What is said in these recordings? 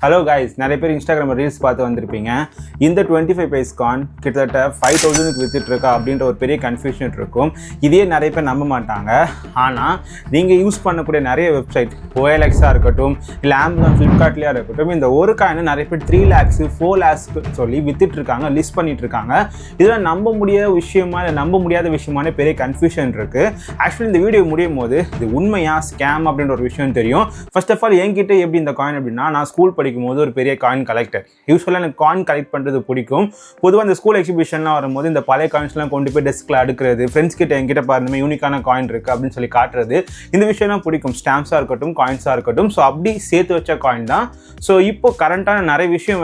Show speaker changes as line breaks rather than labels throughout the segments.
Hello guys, நிறைய பேர் Instagram reels பார்த்து வந்திருப்பீங்க. இந்த 25 பைஸ் காயின் கிட்டத்தட்ட 5000க்கு வித்துட்டு இருக்கா அப்படின்ற ஒரு பெரிய கன்ஃபியூஷன் இருக்கும். இதே நிறைய பேர் நம்ப மாட்டாங்க. ஆனால் நீங்கள் யூஸ் பண்ணக்கூடிய நிறைய வெப்சைட் OLX-ஆக இருக்கட்டும், இல்லை Amazon, Flipkartலேயே இருக்கட்டும், இந்த ஒரு காயினை நிறைய பேர் 3 lakhs 4 lakhs சொல்லி வித்துட்டு இருக்காங்க, லிஸ்ட் பண்ணிட்டு இருக்காங்க. இதில் நம்ப முடியாத விஷயமா இல்லை நம்ப முடியாத விஷயமான பெரிய கன்ஃபியூஷன் இருக்குது. ஆக்சுவலி இந்த வீடியோ முடியும் போது இது உண்மையா ஸ்கேம் அப்படின்ற ஒரு விஷயம் தெரியும். ஃபர்ஸ்ட் ஆஃப் ஆல் என்கிட்ட எப்படி இந்த காயின் அப்படின்னா, நான் ஸ்கூல் படிக்கும் போது ஒரு பெரிய காயின் கலெக்டர். யூஸ்வலாக எனக்கு காயின் கலெக்ட் பண்ணுறது பிடிக்கும். பொதுவாக இந்த ஸ்கூல் எக்ஸிபிஷன்லாம் வரும்போது இந்த பழைய காயின்ஸ்லாம் கொண்டு போய் டெஸ்கில் அடுக்கிறது, ஃப்ரெண்ட்ஸ் கிட்ட என்கிட்ட பாருமே யூனிக்கான காயின் இருக்குது அப்படின்னு சொல்லி காட்டுறது, இந்த விஷயம்லாம் பிடிக்கும். ஸ்டாம்ப்ஸாக இருக்கட்டும், காயின்ஸாக இருக்கட்டும். ஸோ அப்படி சேர்த்து வச்ச காயின் தான். ஸோ இப்போ கரண்ட்டான நிறைய விஷயம்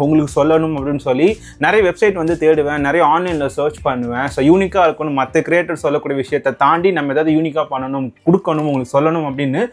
உங்களுக்கு சொல்லணும் அப்படின்னு சொல்லி நிறைய வெப்சைட் தேடுவேன், நிறைய ஆன்லைனில் சர்ச் பண்ணுவேன். ஸோ யூனிக்காக இருக்கணும், மற்ற கிரியேட்டர் சொல்லக்கூடிய விஷயத்தை தாண்டி நம்ம ஏதாவது யூனிக்காக பண்ணணும், கொடுக்கணும், உங்களுக்கு சொல்லணும் அப்படின்னு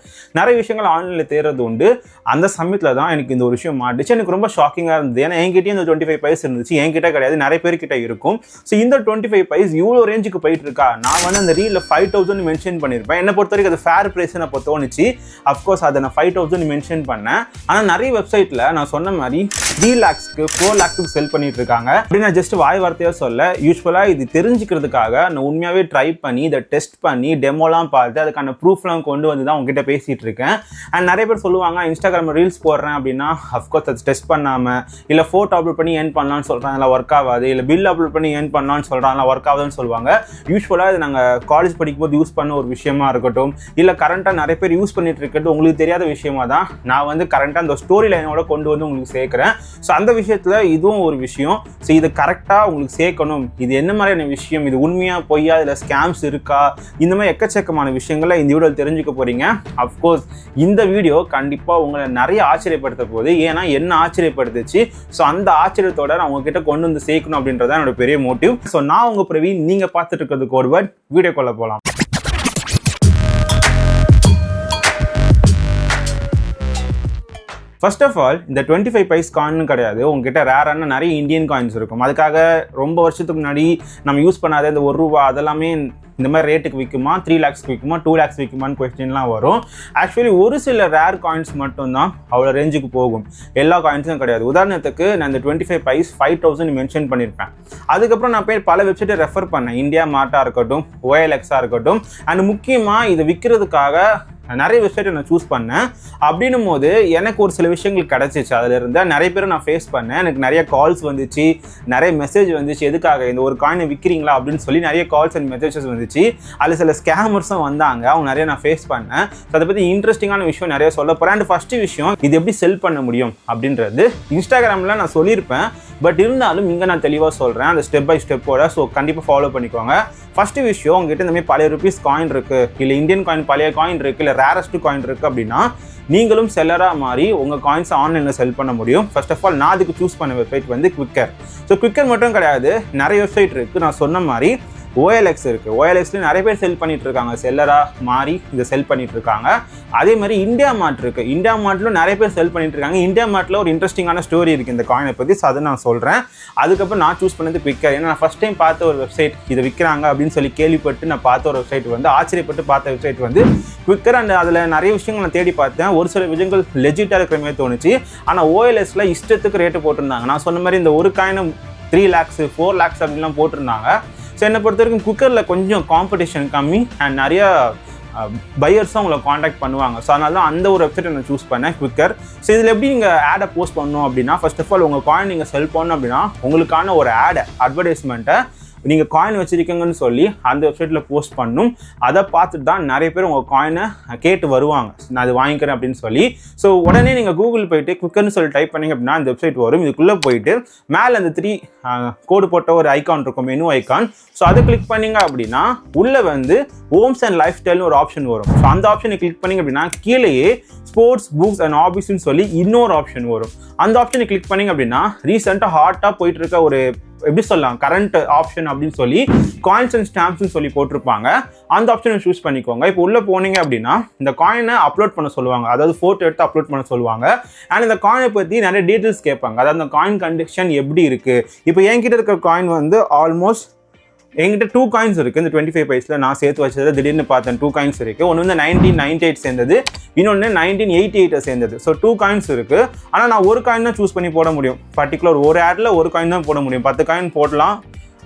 நிறைய விஷயங்கள் ஆன்லைனில் தேடுறது உண்டு. அந்த சமயத்தில் தான் எனக்கு இந்த ஒரு விஷயம் மாட்டுச்சு. எனக்கு ரொம்ப ஷாக்கிங்காக இருந்தது. ஏன்னா என்கிட்டயும் இந்த 25 பைஸ் இருந்துச்சு, என்கிட்ட கிடையாது, நிறைய பேர்கிட்ட இருக்கும். ஸோ இந்த 25 பைஸ் இவ்வளோ ரேஞ்சுக்கு போயிட்டு இருக்கா. நான் அந்த ரீலில் 5000 மென்ஷன் பண்ணியிருப்பேன். என்னை பொறுத்த வரைக்கும் அது ஃபேர் ப்ரைஸ்ன்னு அப்போ தோணுச்சு. அஃப்கோர்ஸ் அதை நான் 5000 மென்ஷன் பண்ணேன். ஆனால் நிறைய வெப்சைட்டில் நான் சொன்ன மாதிரி 3 lakhsக்கு 4 lakhsக்கு செல் பண்ணிட்டு இருக்காங்க. அப்படி நான் ஜஸ்ட் வாய் வார்த்தையாக சொல்ல, யூஸ்வலாக இது தெரிஞ்சுக்கிறதுக்காக நான் உண்மையாகவே ட்ரை பண்ணி இதை டெஸ்ட் பண்ணி டெமோலாம் பார்த்து அதுக்கான ப்ரூஃப்லாம் கொண்டு வந்து தான் உங்ககிட்ட பேசிகிட்டு இருக்கேன். அண்ட் நிறைய பேர் சொல்லுவாங்க, இன்ஸ்டாகிராம் ரீல்ஸ் போடுறேன் அப்படின்னா அஃப்கோர்ஸ் அது டெஸ்ட் பண்ணாமல், இல்லை ஃபோட்டோ அப்லோட் பண்ணி ஏர்ன் பண்ணலான்னு சொல்கிறாங்க, இல்லை ஒர்க் ஆகாது, இல்லை பில் அப்லோட் பண்ணி ஏர்ன் பண்ணலான்னு சொல்கிறாங்க, ஒர்க் ஆகுதுன்னு சொல்லுவாங்க. யூஸ்வலாக இது நாங்கள் காலேஜ் படிக்கும்போது யூஸ் பண்ண ஒரு விஷயமா இருக்கட்டும், இல்லை கரண்ட்டாக நிறைய பேர் யூஸ் பண்ணிட்டு இருக்கிறது உங்களுக்கு தெரியாத விஷயமா தான் நான் கரண்ட்டாக அந்த ஸ்டோரி லைனோட கொண்டு வந்து உங்களுக்கு சேர்க்குறேன். ஸோ அந்த விஷயத்தில் இதுவும் ஒரு விஷயம். ஸோ இதை கரெக்டாக உங்களுக்கு சேர்க்கணும். இது என்ன மாதிரியான விஷயம், இது உண்மையாக பொய்யா, இதில் ஸ்கேம்ஸ் இருக்கா, இந்த மாதிரி எக்கச்சக்கமான விஷயங்களை இந்த வீடியோவில் தெரிஞ்சுக்க போகிறீங்க. அஃப்கோர்ஸ் இந்த வீடியோ கண்டிப்பாக உங்களை நிறைய ஆச்சரியப்படுத்த போகுது. ஏன்னா என்ன ஆச்சரியப்படுத்துச்சு. ஸோ அந்த ஆச்சரியத்தோட நான் உங்ககிட்ட கொண்டு வந்து சேர்க்கணும் அப்படின்றத என்னோட பெரிய மோட்டிவ். ஸோ நான் உங்கள் பிரவீன், நீங்கள் பார்த்துட்டு இருக்கிறதுக்கு ஒரு வேர்ட் வீடியோக்குள்ள போகலாம். ஃபர்ஸ்ட் ஆஃப் ஆல் இந்த 25 பைஸ் காயின் கிடையாது. உங்ககிட்ட ரேரான நிறைய இந்தியன் காயின்ஸ் இருக்கும். அதுக்காக ரொம்ப வருஷத்துக்கு முன்னாடி நம்ம யூஸ் பண்ணாத இந்த ₹1 அதெல்லாமே இந்த மாதிரி ரேட்டுக்கு விற்குமா, 3 lakhsக்கு விற்குமா, 2 lakhs விற்குமான்னு கொஸ்டின்லாம் வரும். ஆக்சுவலி ஒரு சில ரேர் காயின்ஸ் மட்டும்தான் அவ்வளோ ரேஞ்சுக்கு போகும், எல்லா காயின்ஸும் கிடையாது. உதாரணத்துக்கு நான் இந்த 25 பைஸ் 5000 மென்ஷன் பண்ணியிருப்பேன். அதுக்கப்புறம் நான் போய் பல வெப்சைட்டை ரெஃபர் பண்ணேன், இந்தியா மார்ட்டாக இருக்கட்டும், OLX-ஆக இருக்கட்டும். அண்ட் முக்கியமாக இதை விற்கிறதுக்காக நிறைய வெப்சைட்டை நான் சூஸ் பண்ணேன். அப்படின்னும் போது எனக்கு ஒரு சில விஷயங்கள் கிடச்சிச்சு. அதில் இருந்தால் நிறைய பேரை நான் ஃபேஸ் பண்ணேன். எனக்கு நிறைய கால்ஸ் வந்துச்சு, நிறைய மெசேஜ் வந்துச்சு, எதுக்காக இந்த ஒரு காயினை விற்கிறீங்களா அப்படின்னு சொல்லி நிறைய கால்ஸ் அண்ட் மெசேஜஸ் வந்துச்சு. அதில் சில ஸ்கேமர்ஸும் வந்தாங்க, அவங்க நிறைய நான் ஃபேஸ் பண்ணேன். ஸோ அதை பற்றி இன்ட்ரெஸ்டிங்கான விஷயம் நிறைய சொல்ல போகிறேன். அண்ட் ஃபஸ்ட்டு விஷயம், இது எப்படி செல் பண்ண முடியும் அப்படின்றது இன்ஸ்டாகிராமில் நான் சொல்லியிருப்பேன். பட் இருந்தாலும் இங்கே நான் தெளிவாக சொல்கிறேன், அந்த ஸ்டெப் பை ஸ்டெப்போட. ஸோ கண்டிப்பாக ஃபாலோ பண்ணிக்கோங்க. ஃபஸ்ட்டு விஷயம், உங்ககிட்ட இந்த மாதிரி பழைய ருபீஸ் காயின் இருக்குது, இல்லை இந்தியன் காயின் பழைய காயின் இருக்குது, இல்லை ரேரஸ்ட் காயின் இருக்குது அப்படின்னா நீங்களும் செல்லராக மாறி உங்கள் காயின்ஸை ஆன்லைனில் செல் பண்ண முடியும். ஃபர்ஸ்ட் ஆஃப் ஆல் நான் அதுக்கு சூஸ் பண்ண வெப்சைட் குவிக்கர். ஸோ குவிக்கர் மட்டும் கிடையாது, நிறைய வெப்சைட் இருக்குது. நான் சொன்ன மாதிரி OLX இருக்குது. OLX-ல நிறைய பேர் செல் பண்ணிட்டு இருக்காங்க, செல்லராக மாறி இதை செல் பண்ணிட்டு இருக்காங்க. அதே மாதிரி இந்தியா மார்ட் இருக்குது. இந்தியா மார்ட்டில் நிறைய பேர் செல் பண்ணிட்டு இருக்காங்க. இந்தியா மார்ட்டில் ஒரு இன்ட்ரெஸ்டிங்கான ஸ்டோரி இருக்குது இந்த காயினை பற்றி. ஸோ அதை நான் சொல்கிறேன். அதுக்கப்புறம் நான் சூஸ் பண்ணது குவிக்கர். ஏன்னா நான் ஃபஸ்ட் டைம் பார்த்த ஒரு வெப்சைட், இதை விற்கிறாங்க அப்படின்னு சொல்லி கேள்விப்பட்டு நான் பார்த்த ஒரு வெப்சைட் ஆச்சரியப்பட்டு பார்த்த வெப்சைட் குவிக்கர். அண்ட் அதில் நிறைய விஷயங்கள் நான் தேடி பார்த்தேன். ஒரு சில விஷயங்கள் லெஜிட்டாக இருக்கிற மாதிரி தோணுச்சு. ஆனால் OLX-ல இஷ்டத்துக்கு ரேட்டு போட்டிருந்தாங்க. நான் சொன்ன மாதிரி இந்த ஒரு காயினை 3 lakhs 4 lakhs அப்படின்லாம் போட்டிருந்தாங்க. ஸோ என்னை பொறுத்த வரைக்கும் குக்கரில் கொஞ்சம் காம்படிஷன் கம்மி அண்ட் நிறையா பையர்ஸும் உங்களை காண்டாக்ட் பண்ணுவாங்க. ஸோ அதனால தான் அந்த ஒரு வெப்சைட்டை நான் சூஸ் பண்ணேன், குவிக்கர். ஸோ இதில் எப்படி நீங்கள் ஆடை போஸ்ட் பண்ணணும் அப்படின்னா, ஃபர்ஸ்ட் ஆஃப் ஆல் உங்கள் காயின் நீங்கள் செல் பண்ணணும் அப்படின்னா உங்களுக்கான ஒரு ஆடை, அட்வர்டைஸ்மெண்ட்டை நீங்கள் காயின் வச்சுருக்கீங்கன்னு சொல்லி அந்த வெப்சைட்டில் போஸ்ட் பண்ணணும். அதை பார்த்துட்டு தான் நிறைய பேர் உங்கள் காயினை கேட்டு வருவாங்க, நான் அது வாங்கிக்கிறேன் அப்படின்னு சொல்லி. ஸோ உடனே நீங்கள் கூகுள் போயிட்டு குவிக்கர்னு சொல்லி டைப் பண்ணிங்க அப்படின்னா அந்த வெப்சைட் வரும். இதுக்குள்ளே போயிட்டு மேலே அந்த 3 கோடு போட்ட ஒரு ஐக்கான் இருக்கும், மெனு ஐக்கான். ஸோ அதை கிளிக் பண்ணிங்க அப்படின்னா உள்ளே ஹோம்ஸ் அண்ட் லைஃப் ஸ்டைல்னு ஒரு ஆப்ஷன் வரும். ஸோ அந்த ஆப்ஷனை கிளிக் பண்ணிங்க அப்படின்னா கீழேயே ஸ்போர்ட்ஸ், புக்ஸ் அண்ட் ஹாபிஸ்ன்னு சொல்லி இன்னொரு ஆப்ஷன் வரும். அந்த ஆப்ஷனை கிளிக் பண்ணிங்க அப்படின்னா ரீசெண்டாக ஹாட்டாக போயிட்டு இருக்க ஒரு எப்படி சொல்லலாம் கரண்ட் ஆப்ஷன் அப்படின்னு சொல்லி காயின்ஸ் அண்ட் ஸ்டாம்ப்ஸ்னு சொல்லி போட்டிருப்பாங்க. அந்த ஆப்ஷனை சூஸ் பண்ணிக்கோங்க. இப்போ உள்ளே போனீங்க அப்படின்னா இந்த காயினை அப்லோட் பண்ண சொல்லுவாங்க, அதாவது ஃபோட்டோ எடுத்து அப்லோட் பண்ண சொல்லுவாங்க. அண்ட் இந்த காயினை பற்றி நிறைய டீட்டெயில்ஸ் கேட்பாங்க, அதாவது அந்த காயின் கண்டிஷன் எப்படி இருக்குது. இப்போ என்கிட்ட இருக்கிற காயின் ஆல்மோஸ்ட் என்கிட்ட 2 காயின்ஸ் இருக்குது. இந்த 25 பைஸில் நான் சேர்த்து வச்சது திடீர்னு பார்த்தேன் 2 காயின்ஸ் இருக்குது. ஒன்று வந்து 1998 சேர்ந்தது, இன்னொன்று 1988 சேர்ந்தது. ஸோ 2 காயின்ஸ் இருக்குது. ஆனால் நான் ஒரு காயின் தான் சூஸ் பண்ணி போட முடியும். பர்டிகுலர் ஒரு ஆடில் ஒரு காயின் தான் போட முடியும். 10 காயின் போடலாம்,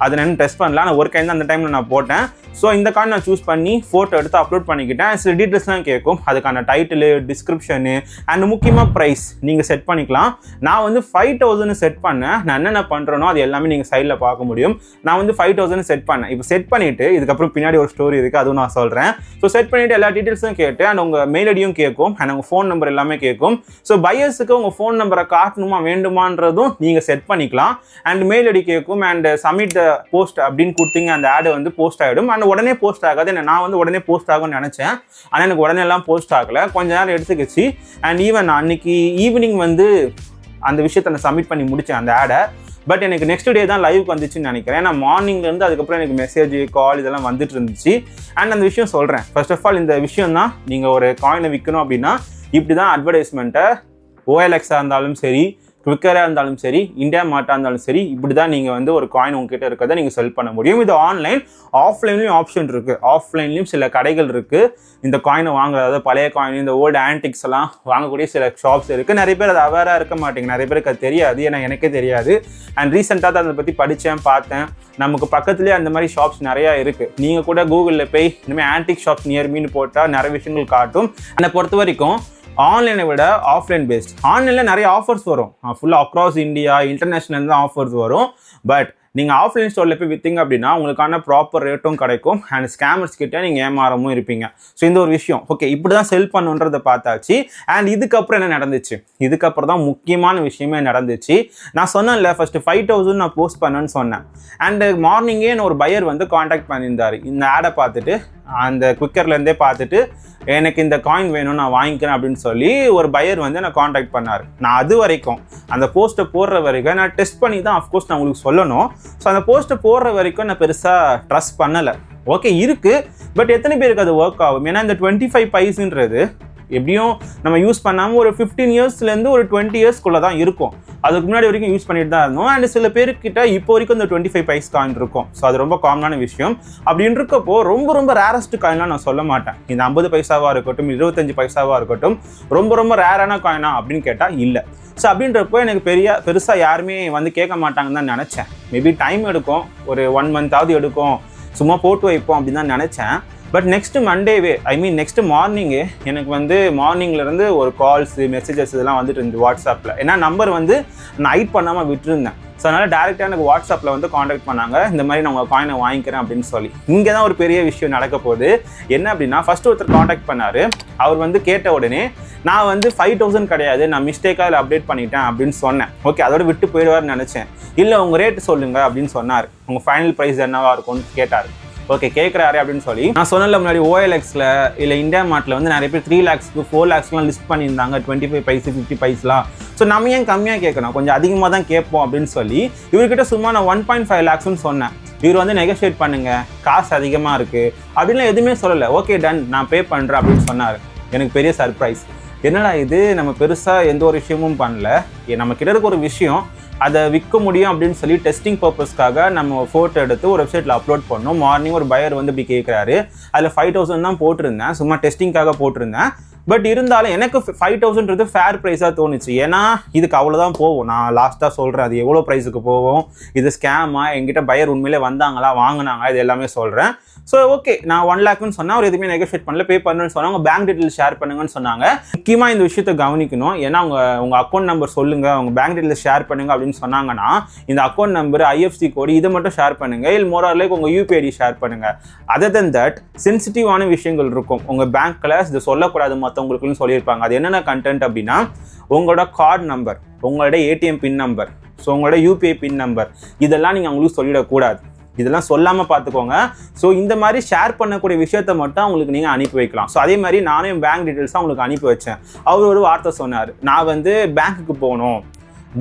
அதை நான் டெஸ்ட் பண்ணலாம். நான் ஒரு காயின் தான் அந்த டைமில் நான் போட்டேன். ஸோ இந்த காயின் நான் சூஸ் பண்ணி ஃபோட்டோ எடுத்து அப்லோட் பண்ணிக்கிட்டேன். சில டீட்டெயில்ஸ்லாம் கேட்கும், அதுக்கான டைட்டிலு, டிஸ்கிரிப்ஷனு அண்ட் முக்கியமாக ப்ரைஸ் நீங்கள் செட் பண்ணிக்கலாம். நான் வந்து 5000 செட் பண்ணேன். நான் என்னென்ன பண்ணுறேனோ அது எல்லாமே நீங்கள் சைடில் பார்க்க முடியும். நான் வந்து 5000 செட் பண்ணேன். இப்போ செட் பண்ணிவிட்டு இதுக்கப்புறம் பின்னாடி ஒரு ஸ்டோரி இருக்குது, அதுவும் நான் சொல்கிறேன். ஸோ செட் பண்ணிவிட்டு எல்லா டீட்டெயில்ஸும் கேட்டு அண்ட் உங்கள் மெயில் ஐடியும் கேட்கும் அண்ட் உங்கள் ஃபோன் நம்பர் எல்லாமே கேட்கும். ஸோ பையர்ஸுக்கு உங்கள் ஃபோன் நம்பரை காட்டணுமா வேண்டுமான்றதும் நீங்கள் செட் பண்ணிக்கலாம். அண்ட் மெயில் ஐடி கேட்கும் அண்ட் சப்மிட் போஸ்ட் அப்படின்னு கொடுத்தீங்க, அந்த ஆடு வந்து போஸ்ட் ஆகிடும். அண்ட் உடனே போஸ்ட் ஆகாது. நான் வந்து உடனே போஸ்ட் ஆகும்னு நினச்சேன், ஆனால் எனக்கு உடனே எல்லாம் போஸ்ட் ஆகலை, கொஞ்ச நேரம் எடுத்துக்கிச்சு. அண்ட் ஈவன் அன்னைக்கு ஈவினிங் வந்து அந்த விஷயத்தை நான் சப்மிட் பண்ணி முடித்தேன் அந்த ஆடை. பட் எனக்கு நெக்ஸ்ட் டே தான் லைவ் வந்துச்சுன்னு நினைக்கிறேன். ஏன்னா மார்னிங்லேருந்து அதுக்கப்புறம் எனக்கு மெசேஜ், கால் இதெல்லாம் வந்துட்டு இருந்துச்சு. அண்ட் அந்த விஷயம் சொல்கிறேன். ஃபர்ஸ்ட் ஆஃப் ஆல் இந்த விஷயம் தான், நீங்கள் ஒரு காயினை விற்கணும் அப்படின்னா இப்படி தான் அட்வர்டைஸ்மெண்ட்டை OLXாக இருந்தாலும் சரி, குவிக்கராக இருந்தாலும் சரி, இந்தியா மார்ட்டாக இருந்தாலும் சரி, இப்படி தான் நீங்கள் வந்து ஒரு காயின் உங்ககிட்ட இருக்கிறத நீங்கள் செல் பண்ண முடியும். இது ஆன்லைன், ஆஃப்லைன்லேயும் ஆப்ஷன் இருக்குது. ஆஃப்லைன்லேயும் சில கடைகள் இருக்குது இந்த காயினை வாங்குறது. அதாவது பழைய காயின், இந்த ஓல்டு ஆன்டிக்ஸ் எல்லாம் வாங்கக்கூடிய சில ஷாப்ஸ் இருக்குது. நிறைய பேர் அது அவேராக இருக்க மாட்டேங்க, நிறைய பேருக்கு அது தெரியாது. ஏன்னா எனக்கே தெரியாது. அண்ட் ரீசெண்டாக தான் அதை பற்றி படித்தேன், பார்த்தேன். நமக்கு பக்கத்துலேயே அந்த மாதிரி ஷாப்ஸ் நிறையா இருக்குது. நீங்கள் கூட கூகுளில் போய் இந்தமாதிரி ஆன்டிக் ஷாப்ஸ் நியர் மீன்னு போட்டால் நிறைய விஷயங்கள் காட்டும். என்னை பொறுத்த வரைக்கும் ஆன்லைனை விட ஆஃப்லைன் பேஸ்ட். ஆன்லைனில் நிறைய ஆஃபர்ஸ் வரும், ஃபுல்லாக அக்ராஸ் இந்தியா, இன்டர்நேஷ்னல் தான் ஆஃபர்ஸ் வரும். பட் நீங்கள் ஆஃப்லைன் ஸ்டோரில் போய் விற்றீங்க அப்படின்னா உங்களுக்கான ப்ராப்பர் ரேட்டும் கிடைக்கும் அண்ட் ஸ்கேமர்ஸ் கிட்டே நீங்கள் ஏமாறமும் இருப்பீங்க. ஸோ இந்த ஒரு விஷயம் ஓகே, இப்படி தான் செல் பண்ணுன்றதை பார்த்தாச்சு. அண்ட் இதுக்கப்புறம் என்ன நடந்துச்சு? இதுக்கப்புறம் தான் முக்கியமான விஷயமே நடந்துச்சு. நான் சொன்னேன்ல, ஃபஸ்ட்டு 5000 நான் போஸ்ட் பண்ணேன்னு சொன்னேன். அண்டு மார்னிங்கே என்ன ஒரு பையர் வந்து காண்டாக்ட் பண்ணியிருந்தார். இந்த ஆடை பார்த்துட்டு, அந்த குவிக்கர்லேருந்தே பார்த்துட்டு, எனக்கு இந்த காயின் வேணும், நான் வாங்கிக்கிறேன் அப்படின்னு சொல்லி ஒரு பையர் வந்து என்னை காண்டாக்ட் பண்ணார். நான் அது வரைக்கும் அந்த போஸ்ட்டை போடுற வரைக்கும் நான் டெஸ்ட் பண்ணி தான் அஃப்கோர்ஸ் நான் உங்களுக்கு சொல்லணும். ஸோ அந்த போஸ்ட்டை போடுற வரைக்கும் நான் பெருசாக ட்ரஸ்ட் பண்ணலை. ஓகே இருக்குது, பட் எத்தனை பேருக்கு அது ஒர்க் ஆகும்? ஏன்னா இந்த 25 பைஸ்ன்றது எப்படியும் நம்ம யூஸ் பண்ணாமல் ஒரு 15 இயர்ஸ்லேருந்து ஒரு 20 இயர்ஸ்க்குள்ளே தான் இருக்கும். அதுக்கு முன்னாடி வரைக்கும் யூஸ் பண்ணிட்டு தான் இருந்தோம். அண்ட் சில பேருக்கிட்ட இப்போ வரைக்கும் இந்த 25 பைஸ் காயின் இருக்கும். ஸோ அது ரொம்ப காமனான விஷயம். அப்படின்னு இருக்கப்போ ரொம்ப ரேரஸ்ட் காயின்லாம் நான் சொல்ல மாட்டேன். இந்த 50 பைசாவாக இருக்கட்டும், 25 பைசாவாக இருக்கட்டும், ரொம்ப ரேரான காயினா அப்படின்னு கேட்டால் இல்லை. ஸோ அப்படின்றப்போ எனக்கு பெருசாக யாருமே வந்து கேட்க மாட்டாங்கன்னு தான் நினச்சேன். மேபி டைம் எடுக்கும், ஒரு 1 மந்த்தாவது எடுக்கும், சும்மா போட்டு வைப்போம் அப்படின்னு தான் நினச்சேன். பட் நெக்ஸ்ட் மண்டேவே, நெக்ஸ்ட் மார்னிங்கே எனக்கு வந்து மார்னிங்லேருந்து ஒரு கால்ஸு, மெசேஜஸ் இதெல்லாம் வந்துட்டு இருந்துச்சு வாட்ஸ்அப்பில். ஏன்னா நம்பர் வந்து நான் ஹைட் பண்ணாமல் விட்டுருந்தேன். ஸோ அதனால் டேரெக்டாக எனக்கு வாட்ஸ்அப்பில் வந்து காண்டாக்ட் பண்ணாங்க, இந்த மாதிரி நான் உங்கள் காயினை வாங்கிக்கிறேன் அப்படின்னு சொல்லி. இங்கே தான் ஒரு பெரிய விஷயம் நடக்க போகுது. என்ன அப்படின்னா, ஃபஸ்ட்டு ஒருத்தர் காண்டாக்ட் பண்ணார். அவர் வந்து கேட்ட உடனே நான் வந்து 5000 கிடையாது, நான் மிஸ்டேக்காக இதில் அப்டேட் பண்ணிட்டேன் அப்படின்னு சொன்னேன். ஓகே, அதோட விட்டு போயிடுவார்னு நினச்சேன். இல்லை உங்கள் ரேட்டு சொல்லுங்கள் அப்படின்னு சொன்னார். உங்கள் ஃபைனல் ப்ரைஸ் என்னவா இருக்கும்னு கேட்டார். ஓகே, கேட்குறாரு அப்படின்னு சொல்லி நான் சொன்னல முன்னாடி OLXல இல்லை இந்தியா மார்ட்டில் வந்து நிறைய பேர் 3 lakhsக்கு 4 lakhsலாம் லிஸ்ட் பண்ணியிருந்தாங்க. 25 பைஸ் 50 பைஸ்லாம். ஸோ நம்ம ஏன் கம்மியாக கேட்கணும், கொஞ்சம் அதிகமாக தான் கேட்போம் அப்படின்னு சொல்லி இவர்கிட்ட சும்மா நான் 1.5 lakhsன்னு சொன்னேன். இவர் வந்து நெகோஷியேட் பண்ணுங்க, காசு அதிகமாக இருக்குது அப்படின்லாம் எதுவுமே சொல்லலை. ஓகே டன், நான் பே பண்ணுறேன் அப்படின்னு சொன்னார். எனக்கு பெரிய சர்ப்ரைஸ். என்னடா இது, நம்ம பெருசாக எந்த ஒரு விஷயமும் பண்ணல, நம்ம கிட்ட இருக்க ஒரு விஷயம் அதை விற்க முடியும் அப்படின்னு சொல்லி டெஸ்டிங் பர்பஸ்க்காக நம்ம ஃபோட்டோ எடுத்து ஒரு வெப்சைட்டில் அப்லோட் பண்ணோம். மார்னிங் ஒரு பையர் வந்து இப்படி கேட்குறாரு. அதில் 5000 தான் போட்டிருந்தேன், சும்மா டெஸ்டிங்காக போட்டிருந்தேன். பட் இருந்தாலும் எனக்கு 5000ன்றது ஃபேர் ப்ரைஸாக தோணுச்சு. ஏன்னா இதுக்கு அவ்வளோதான் போகும். நான் லாஸ்ட்டாக சொல்கிறேன் அது எவ்வளோ ப்ரைஸுக்கு போகும், இது ஸ்கேமா, எங்கிட்ட பையர் உண்மையிலே வந்தாங்களா, வாங்கினாங்களா, இது எல்லாமே சொல்கிறேன். ஸோ ஓகே, நான் 1 lakhன்னு சொன்னால் அவர் எதுவுமே நெகோஷியேட் பண்ணல, பே பண்ணுன்னு சொன்னாங்க. பேங்க் டீட்டெயில் ஷேர் பண்ணுங்கன்னு சொன்னாங்க. முக்கியமாக இந்த விஷயத்தை கவனிக்கணும். ஏன்னா உங்கள் அக்கௌண்ட் நம்பர் சொல்லுங்கள், உங்கள் பேங்க் டீட்டெயில் ஷேர் பண்ணுங்க அப்படின்னு சொன்னாங்கன்னா இந்த அக்கௌண்ட் நம்பர், IFSC கோடு இதை மட்டும் ஷேர் பண்ணுங்கள். இல்லை மோரார்லேக்கு உங்கள் UPI ஷேர் பண்ணுங்கள். அதர் தென் தட் சென்சிட்டிவான விஷயங்கள் இருக்கும் உங்கள் பேங்க்கில், இதை சொல்லக்கூடாது மற்றவங்களுக்குன்னு சொல்லியிருப்பாங்க. அது என்னென்ன கண்டென்ட் அப்படின்னா, உங்களோட கார்டு நம்பர், உங்களோட ATM பின் நம்பர், ஸோ உங்களோட UPI பின் நம்பர், இதெல்லாம் நீங்கள் அவங்களுக்கு சொல்லிடக்கூடாது. இதெல்லாம் சொல்லாமல் பார்த்துக்கோங்க. ஸோ இந்த மாதிரி ஷேர் பண்ணக்கூடிய விஷயத்த மட்டும் அவங்களுக்கு நீங்கள் அனுப்பி வைக்கலாம். ஸோ அதே மாதிரி நானும் பேங்க் டீட்டெயில்ஸாக அவங்களுக்கு அனுப்பி வச்சேன். அவர் ஒரு வார்த்தை சொன்னார், நான் வந்து பேங்க்குக்கு போகணும்,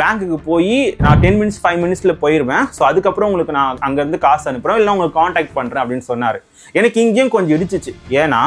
பேங்க்குக்கு போய் நான் 10 minutes 5 minutesல போயிடுவேன். ஸோ அதுக்கப்புறம் உங்களுக்கு நான் அங்கேருந்து காசு அனுப்புகிறேன், இல்லை உங்களுக்கு காண்டாக்ட் பண்ணுறேன் அப்படின்னு சொன்னார். எனக்கு இங்கேயும் கொஞ்சம் இடிச்சிச்சு. ஏன்னா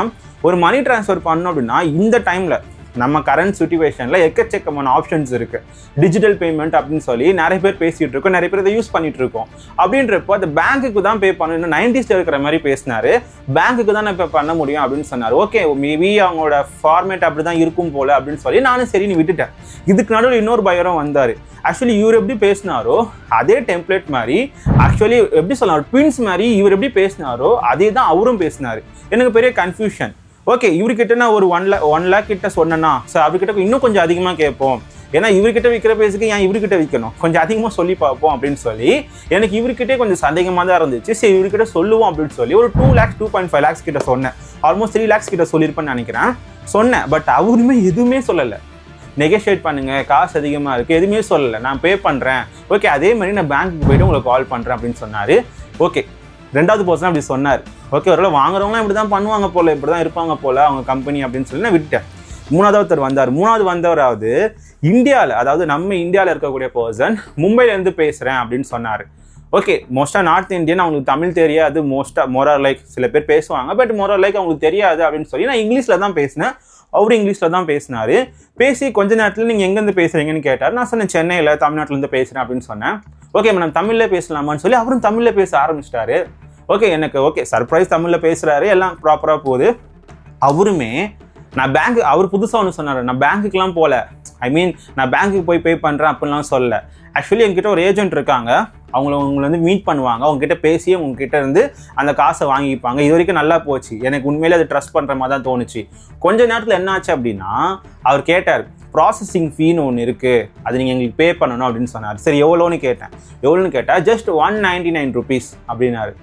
ஒரு மணி ட்ரான்ஸ்ஃபர் பண்ணோம் அப்படின்னா இந்த டைமில் நம்ம கரண்ட் சிச்சுவேஷனில் எக்கச்சக்கமான ஆப்ஷன்ஸ் இருக்குது. டிஜிட்டல் பேமெண்ட் அப்படின்னு சொல்லி நிறைய பேர் பேசிகிட்டு இருக்கோம், நிறைய பேர் இதை யூஸ் பண்ணிட்டு இருக்கோம். அப்படின்றப்போ அது பேங்க்குக்கு தான் பே பண்ணணும், 90s இருக்கிற மாதிரி பேசினாரு. பேங்க்குக்கு தான் நான் இப்போ பண்ண முடியும் அப்படின்னு சொன்னார். ஓகே, மேபி அவங்களோட ஃபார்மேட் அப்படி தான் இருக்கும் போல அப்படின்னு சொல்லி நானும் சரி நீ விட்டுட்டேன். இதுக்கு நடுவில் இன்னொரு பையரும் வந்தார். ஆக்சுவலி இவர் எப்படி பேசினாரோ அதே டெம்ப்ளேட் மாதிரி, ஆக்சுவலி எப்படி சொல்லலாம், ட்வின்ஸ் மாதிரி இவர் எப்படி பேசினாரோ அதே தான் அவரும் பேசினார். எனக்கு பெரிய கன்ஃபியூஷன். ஓகே, இவர்கிட்ட நான் ஒரு 1 lakh கிட்ட சொன்னேன்னா சார் அவர்கிட்ட இன்னும் கொஞ்சம் அதிகமாக கேட்போம், ஏன்னா இவர்கிட்ட விற்கிற பேஸுக்கு ஏன் இவர்கிட்ட விற்கணும், கொஞ்சம் அதிகமாக சொல்லி பார்ப்போம் அப்படின்னு சொல்லி எனக்கு இவர்கிட்டே கொஞ்சம் சந்தேகமாக தான் இருந்துச்சு. சரி இவர்கிட்ட சொல்லுவோம் அப்படின்னு சொல்லி ஒரு 2 lakhs 2.5 lakhs கிட்ட சொன்னேன். ஆல்மோஸ்ட் 3 lakhs கிட்ட சொல்லியிருப்பேன்னு நினைக்கிறேன். சொன்னேன், பட் அவருமே எதுவுமே சொல்லலை. நெகோஷியேட் பண்ணுங்க, காசு அதிகமாக இருக்குது, எதுவுமே சொல்லலை, நான் பே பண்ணுறேன், ஓகே அதே மாதிரி நான் பேங்க்குக்கு போய்ட்டு உங்களுக்கு கால் பண்ணுறேன் அப்படின்னு சொன்னார். ஓகே, ரெண்டாவது பர்சன் அப்படி சொன்னார். ஓகே, ஒருவேளை வாங்குறவங்களாம் இப்படி தான் பண்ணுவாங்க போல், இப்படி தான் இருப்பாங்க போல் அவங்க கம்பெனி அப்படின்னு சொல்லி நான் விட்டேன். மூணாவது ஒருத்தர் வந்தார். மூணாவது வந்தவராவது இந்தியாவில், அதாவது நம்ம இந்தியாவில் இருக்கக்கூடிய பர்சன், மும்பையிலேருந்து பேசுகிறேன் அப்படின்னு சொன்னார். ஓகே, மோஸ்ட்டாக நார்த் இந்தியன், அவங்களுக்கு தமிழ் தெரியாது, மோரார் லைக் சில பேர் பேசுவாங்க, பட் மோரார் லைக் அவங்களுக்கு தெரியாது அப்படின்னு சொல்லி நான் இங்கிலீஷில் தான் பேசினேன். அவரு இங்கிலீஷில் தான் பேசினார். பேசி கொஞ்ச நேரத்தில் நீங்கள் எங்கேருந்து பேசுகிறீங்கன்னு கேட்டார். நான் சொன்னேன் சென்னையில், தமிழ்நாட்டிலேருந்து பேசுகிறேன் அப்படின்னு சொன்னேன். ஓகே நான் தமிழில் பேசலாமான்னு சொல்லி அவரும் தமிழில் பேச ஆரம்பிச்சிட்டாரு. ஓகே, எனக்கு ஓகே சர்ப்ரைஸ், தமிழில் பேசுகிறாரு, எல்லாம் ப்ராப்பராக போகுது. அவருமே அவர் புதுசாக ஒன்று சொன்னார், நான் பேங்க்குக்கெலாம் போகல, ஐ மீன் நான் பேங்க்குக்கு போய் பே பண்ணுறேன் அப்படின்லாம் சொல்லலை. ஆக்சுவலி என்கிட்ட ஒரு ஏஜென்ட் இருக்காங்க, உங்களை வந்து மீட் பண்ணுவாங்க, அவங்ககிட்ட பேசி உங்ககிட்ட இருந்து அந்த காசை வாங்கிப்பாங்க. இது வரைக்கும் நல்லா போச்சு, எனக்கு உண்மையிலே அது ட்ரஸ்ட் பண்ணுற மாதிரி தான் தோணுச்சு. கொஞ்ச நேரத்தில் என்ன ஆச்சு அப்படின்னா அவர் கேட்டார், ப்ராசஸிங் ஃபீன்னு ஒன்று இருக்குது, அது நீங்கள் எங்களுக்கு பே பண்ணணும் அப்படின்னு சொன்னார். சரி எவ்வளோன்னு கேட்டால் ஜஸ்ட் 199 rupees அப்படின்னாரு.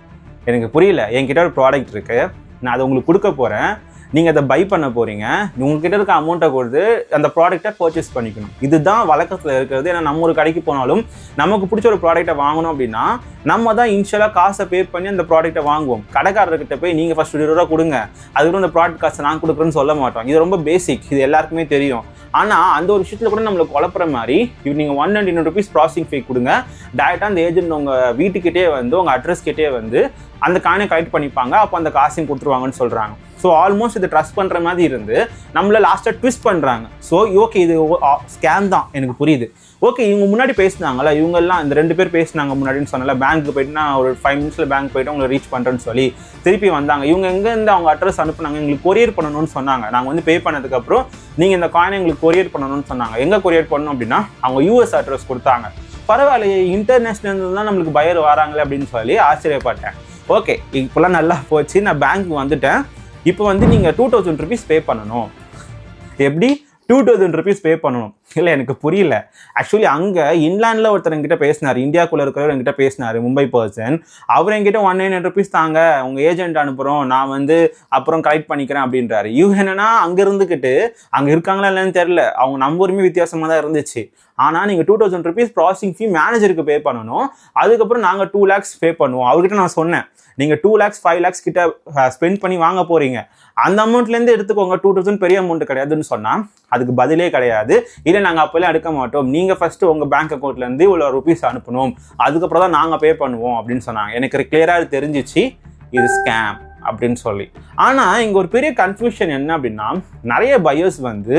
எனக்கு புரியல, என்கிட்ட ஒரு ப்ராடக்ட் இருக்குது, நான் அதை உங்களுக்கு கொடுக்க போகிறேன், நீங்கள் அதை பை பண்ண போகிறீங்க, உங்ககிட்ட இருக்க அமௌண்ட்டை கொடுத்து அந்த ப்ராடக்டை பர்ச்சேஸ் பண்ணிக்கணும். இதுதான் வழக்கத்தில் இருக்கிறது. ஏன்னா நம்ம ஒரு கடைக்கு போனாலும் நமக்கு பிடிச்ச ஒரு ப்ராடக்ட்டை வாங்கணும் அப்படின்னா நம்ம தான் இனிஷியலாக காசை பே பண்ணி அந்த ப்ராடக்ட்டை வாங்குவோம். கடைக்காரர்கிட்ட போய் நீங்கள் ஃபஸ்ட் 20 ரூபா கொடுங்க, அதுக்கப்புறம் அந்த ப்ராடக்ட் காசை நான் கொடுக்குறேன்னு சொல்ல மாட்டோம். இது ரொம்ப பேசிக், இது எல்லாருக்குமே தெரியும். ஆனால் அந்த ஒரு விஷயத்தில் கூட நம்மளுக்கு குழப்புற மாதிரி, இப்போ நீங்கள் 199 rupees ப்ராசஸிங் ஃபீ கொடுங்க, டேரெக்டாக அந்த ஏஜென்ட் உங்கள் வீட்டுக்கிட்டே வந்து உங்கள் அட்ரஸ்கிட்டே வந்து அந்த காயினை கலெக்ட் பண்ணிப்பாங்க, அப்போ அந்த காசையும் கொடுத்துருவாங்கன்னு சொல்கிறாங்க. ஸோ ஆல்மோஸ்ட் இது ட்ரஸ்ட் பண்ணுற மாதிரி இருந்து நம்மளை லாஸ்ட்டாக ட்விஸ்ட் பண்ணுறாங்க. ஸோ ஓகே இது ஸ்கேம் தான், எனக்கு புரியுது. ஓகே இவங்க முன்னாடி பேசினாங்களா, இவங்கெல்லாம் இந்த 2 பேர் பேசினாங்க முன்னாடின்னு சொன்னால, பேங்க்கு போயிட்டு நான் ஒரு 5 minutes பேங்க் போய்ட்டு உங்களை ரீச் பண்ணுறேன்னு சொல்லி திருப்பி வந்தாங்க. இவங்க எங்கேருந்து அவங்க அட்ரஸ் அனுப்புனாங்க, எங்களுக்கு கொரியர் பண்ணணும்னு சொன்னாங்க. நாங்கள் வந்து பே பண்ணதுக்கப்புறம் நீங்கள் இந்த காயினை எங்களுக்கு கொரியர் பண்ணணும்னு சொன்னாங்க. எங்கே கொரியர் பண்ணணும் அப்படின்னா அவங்க US அட்ரஸ் கொடுத்தாங்க. பரவாயில்லையே, இன்டர்நேஷ்னல் தான் நம்மளுக்கு பயர் வராங்களே அப்படின்னு சொல்லி ஆச்சரியப்பட்டேன். ஓகே இப்போலாம் நல்லா போச்சு, நான் பேங்க்கு வந்துட்டேன். இப்போ வந்து நீங்கள் 2000 rupees பே பண்ணணும். எப்படி 2000 rupees பே பண்ணணும்? இல்லை எனக்கு புரியல. ஆக்சுவலி அங்கே இன்லாண்டில் ஒருத்தர் என்கிட்ட பேசினார், இந்தியாவுக்குள்ளே இருக்கிறவர் என்கிட்ட பேசினார், மும்பை பர்சன். அவர் என்கிட்ட 199 rupees தாங்க, உங்கள் ஏஜென்ட் அனுப்புகிறோம், நான் வந்து அப்புறம் கலெக்ட் பண்ணிக்கிறேன் அப்படின்றாரு. இவங்க என்னன்னா அங்கே இருந்துக்கிட்டு அங்கே இருக்காங்களா இல்லைன்னு தெரில, அவங்க நம்பருமே வித்தியாசமாக தான் இருந்துச்சு. ஆனால் நீங்கள் 2000 rupees ப்ராசஸிங் ஃபீ மேனேஜருக்கு பே பண்ணணும், அதுக்கப்புறம் நாங்கள் 2 lakhs பே பண்ணுவோம். அவர்கிட்ட நான் சொன்னேன், நீங்கள் 2 lakhs 5 lakhs கிட்ட ஸ்பெண்ட் பண்ணி வாங்க போகிறீங்க, அந்த அமௌண்ட்லேருந்து எடுத்துக்கோங்க, 2000 பெரிய அமௌண்ட் கிடையாதுன்னு சொன்னால் அதுக்கு பதிலே கிடையாது. இல்லை நாங்கள் அப்போல்லாம் எடுக்க மாட்டோம், நீங்கள் ஃபஸ்ட்டு உங்கள் பேங்க் அக்கௌண்ட்லேருந்து இவ்வளோ ருபீஸ் அனுப்பணும், அதுக்கப்புறம் தான் நாங்கள் பே பண்ணுவோம் அப்படின்னு சொன்னாங்க. எனக்கு கிளியராக தெரிஞ்சிச்சு இது ஸ்கேம் அப்படின்னு சொல்லி. ஆனால் இங்கே ஒரு பெரிய கன்ஃபியூஷன் என்ன அப்படின்னா, நிறைய பையர்ஸ் வந்து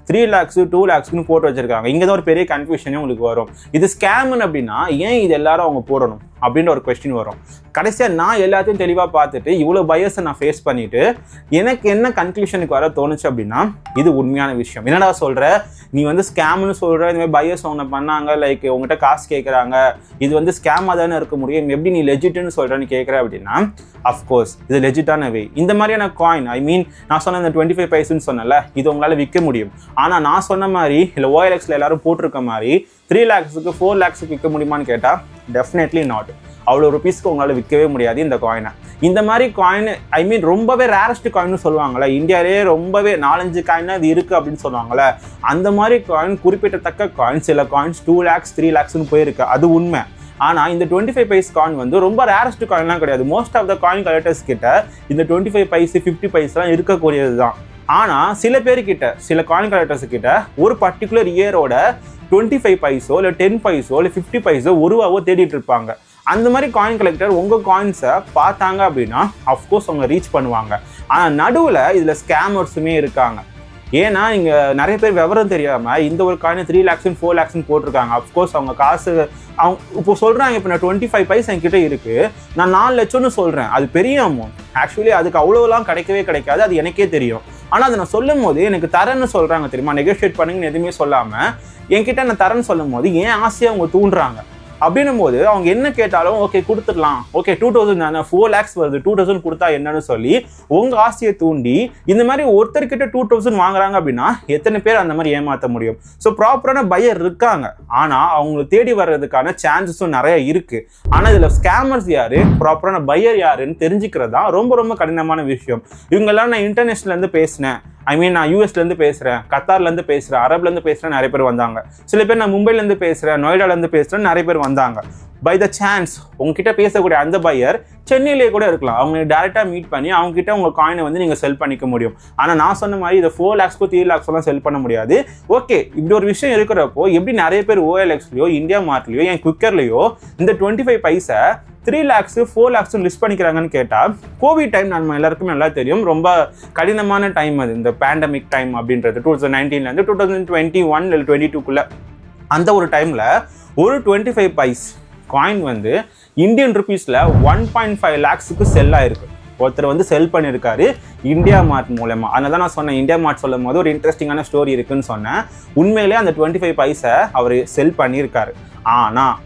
3 lakhs 2 lakhsன்னு போட்டு வச்சிருக்காங்க. இங்கே தான் ஒரு பெரிய கன்ஃபியூஷனே உங்களுக்கு வரும். இது ஸ்கேம்னு அப்படின்னா ஏன் இது எல்லாரும் அவங்க போடணும் அப்படின்ற ஒரு கொஸ்டின் வரும். கடைசியாக நான் எல்லாத்தையும் தெளிவாக பார்த்துட்டு இவ்வளோ பையர்ஸை நான் ஃபேஸ் பண்ணிவிட்டு எனக்கு என்ன கன்க்ளூஷனுக்கு வர தோணுச்சு அப்படின்னா, இது உண்மையான விஷயம். என்னடா சொல்கிற, நீ வந்து ஸ்கேம்னு சொல்கிற, இதுமாதிரி பையர்ஸ் ஒன்று பண்ணாங்க, லைக் உங்கள்கிட்ட காசு கேட்குறாங்க, இது வந்து ஸ்கேமாக தானே இருக்க முடியும், எப்படி நீ லெஜிட்னு சொல்கிறேன்னு கேட்குற அப்படின்னா, அஃப்கோர்ஸ் இது லெஜிட்டான வே. இந்த மாதிரியான காயின், ஐ மீன் நான் சொன்ன இந்த 25 பைசன்னு சொன்னல, இது உங்களால் விற்க முடியும். ஆனால் நான் சொன்ன மாதிரி இல்லை OLXல எல்லாரும் போட்டிருக்க மாதிரி 3 lakhsக்கு 4 lakhsக்கு விற்க முடியுமான்னு கேட்டால் டெஃபினெட்லி நாட். அவ்வளோ ருபீஸ்க்கு உங்களால் விற்கவே முடியாது இந்த காயினை. இந்த மாதிரி காயின், ஐ மீன் ரொம்பவே ரேரஸ்ட் காயின்னு சொல்லுவாங்கள்ல, இந்தியாவிலே ரொம்பவே 4-5 காயின் அது இருக்குது அப்படின்னு சொல்லுவாங்கள்ல, அந்த மாதிரி காயின், குறிப்பிட்டத்தக்க காயின், சில காயின்ஸ் 2 lakhs 3 lakhsன்னு போயிருக்கு, அது உண்மை. ஆனால் இந்த 25 பைஸ் காயின் வந்து ரொம்ப ரேரஸ்ட் காயின்லாம் கிடையாது. Most of the coin collectors கிட்ட இந்த 25 பைஸ் 50 பைஸ்லாம் இருக்கக்கூடியது தான். ஆனால் சில பேர்கிட்ட, சில காயின் கலெக்டர்ஸ் கிட்ட ஒரு பர்டிகுலர் இயரோட 25 பைஸோ இல்லை 10 பைஸோ இல்லை 50 பைஸோ ரூபாவோ தேடிட்டு இருப்பாங்க. அந்த மாதிரி காயின் கலெக்டர் உங்கள் காயின்ஸை பார்த்தாங்க அப்படின்னா அஃப்கோர்ஸ் அவங்க ரீச் பண்ணுவாங்க. ஆனால் நடுவில் இதில் ஸ்கேமர்ஸுமே இருக்காங்க. ஏன்னா இங்கே நிறைய பேர் விவரம் தெரியாமல் இந்த ஒரு காயின் 3 lakhs 4 lakhs போட்டிருக்காங்க. அஃப்கோர்ஸ் அவங்க காசு அவங்க இப்போ சொல்கிறாங்க, இப்போ நான் 25 பைசா என்கிட்ட இருக்குது, நான் 4 லட்சம்னு சொல்கிறேன். அது பெரிய அமௌண்ட். ஆக்சுவலி அதுக்கு அவ்வளோலாம் கிடைக்கவே கிடைக்காது, அது எனக்கே தெரியும். ஆனால் அதை நான் சொல்லும் போது எனக்கு தரேன்னு சொல்கிறாங்க தெரியுமா, நெகோஷியேட் பண்ணுங்கன்னு எதுவுமே சொல்லாமல் என்கிட்ட நான் தரேன்னு சொல்லும் போது ஏன் ஆசையாக அவங்க தூண்டுறாங்க. அப்படின்னும் போது அவங்க என்ன கேட்டாலும் ஓகே கொடுத்துடலாம், ஓகே 2000 தானே, 4 lakhs வருது, 2000 கொடுத்தா என்னன்னு சொல்லி உங்கள் ஆசையை தூண்டி இந்த மாதிரி ஒருத்தர்கிட்ட 2000 வாங்குறாங்க அப்படின்னா எத்தனை பேர் அந்த மாதிரி ஏமாற்ற முடியும்? ஸோ ப்ராப்பரான பையர் இருக்காங்க, ஆனால் அவங்களை தேடி வர்றதுக்கான சான்சஸும் நிறைய இருக்குது. ஆனால் இதில் ஸ்கேமர்ஸ் யார், ப்ராப்பரான பையர் யாருன்னு தெரிஞ்சுக்கிறது தான் ரொம்ப ரொம்ப கடினமான விஷயம். இவங்கெல்லாம் நான் இன்டர்நேஷ்னல்லேருந்து பேசினேன், நான் யூஎஸ்லேருந்து பேசுகிறேன், கத்தார்லேருந்து பேசுகிறேன், அரப்லேருந்து பேசுகிறேன், நிறைய பேர் வந்தாங்க. சில பேர் நான் மும்பைலேருந்து பேசுகிறேன், நொய்டாலேருந்து பேசுகிறேன், நிறைய பேர் வந்தாங்க. பை த சான்ஸ் உங்ககிட்ட பேசக்கூடிய அந்த பையர் சென்னையிலேயே கூட இருக்கலாம். அவங்க டேரெக்டாக மீட் பண்ணி அவங்ககிட்ட உங்கள் காயினை வந்து நீங்கள் செல் பண்ணிக்க முடியும். ஆனால் நான் சொன்ன மாதிரி இதை 4 lakhs 3 lakhs செல் பண்ண முடியாது. ஓகே, இப்படி ஒரு விஷயம் இருக்கிறப்போ எப்படி நிறைய பேர் OLXலையோ இந்தியா மார்ட்லையோ என் குவிக்கர்லையோ இந்த 25 பைசா 3 lakhs 4 lakhs லிஸ்ட் பண்ணிக்கிறாங்கன்னு கேட்டால், கோவிட் டைம் நம்ம எல்லாருக்குமே நல்லா தெரியும், ரொம்ப கடினமான டைம் அது, இந்த பேண்டமிக் டைம் அப்படின்றது 2019 2021 இல்லை 22க்குள்ள அந்த ஒரு டைமில் ஒரு 25 பைஸ் காயின் வந்து இந்தியன் ருபீஸில் 1.5 lakhs செல் ஆயிருக்கு. ஒருத்தர் வந்து செல் பண்ணியிருக்காரு இந்தியா மார்ட் மூலமா. அதனால தான் நான் சொன்னேன், இந்தியா மார்ட் சொல்லும் போது ஒரு இன்ட்ரெஸ்டிங்கான ஸ்டோரி இருக்குன்னு சொன்னேன். உண்மையிலே அந்த 25 பைசா அவர் செல் பண்ணியிருக்காரு. ஆனால்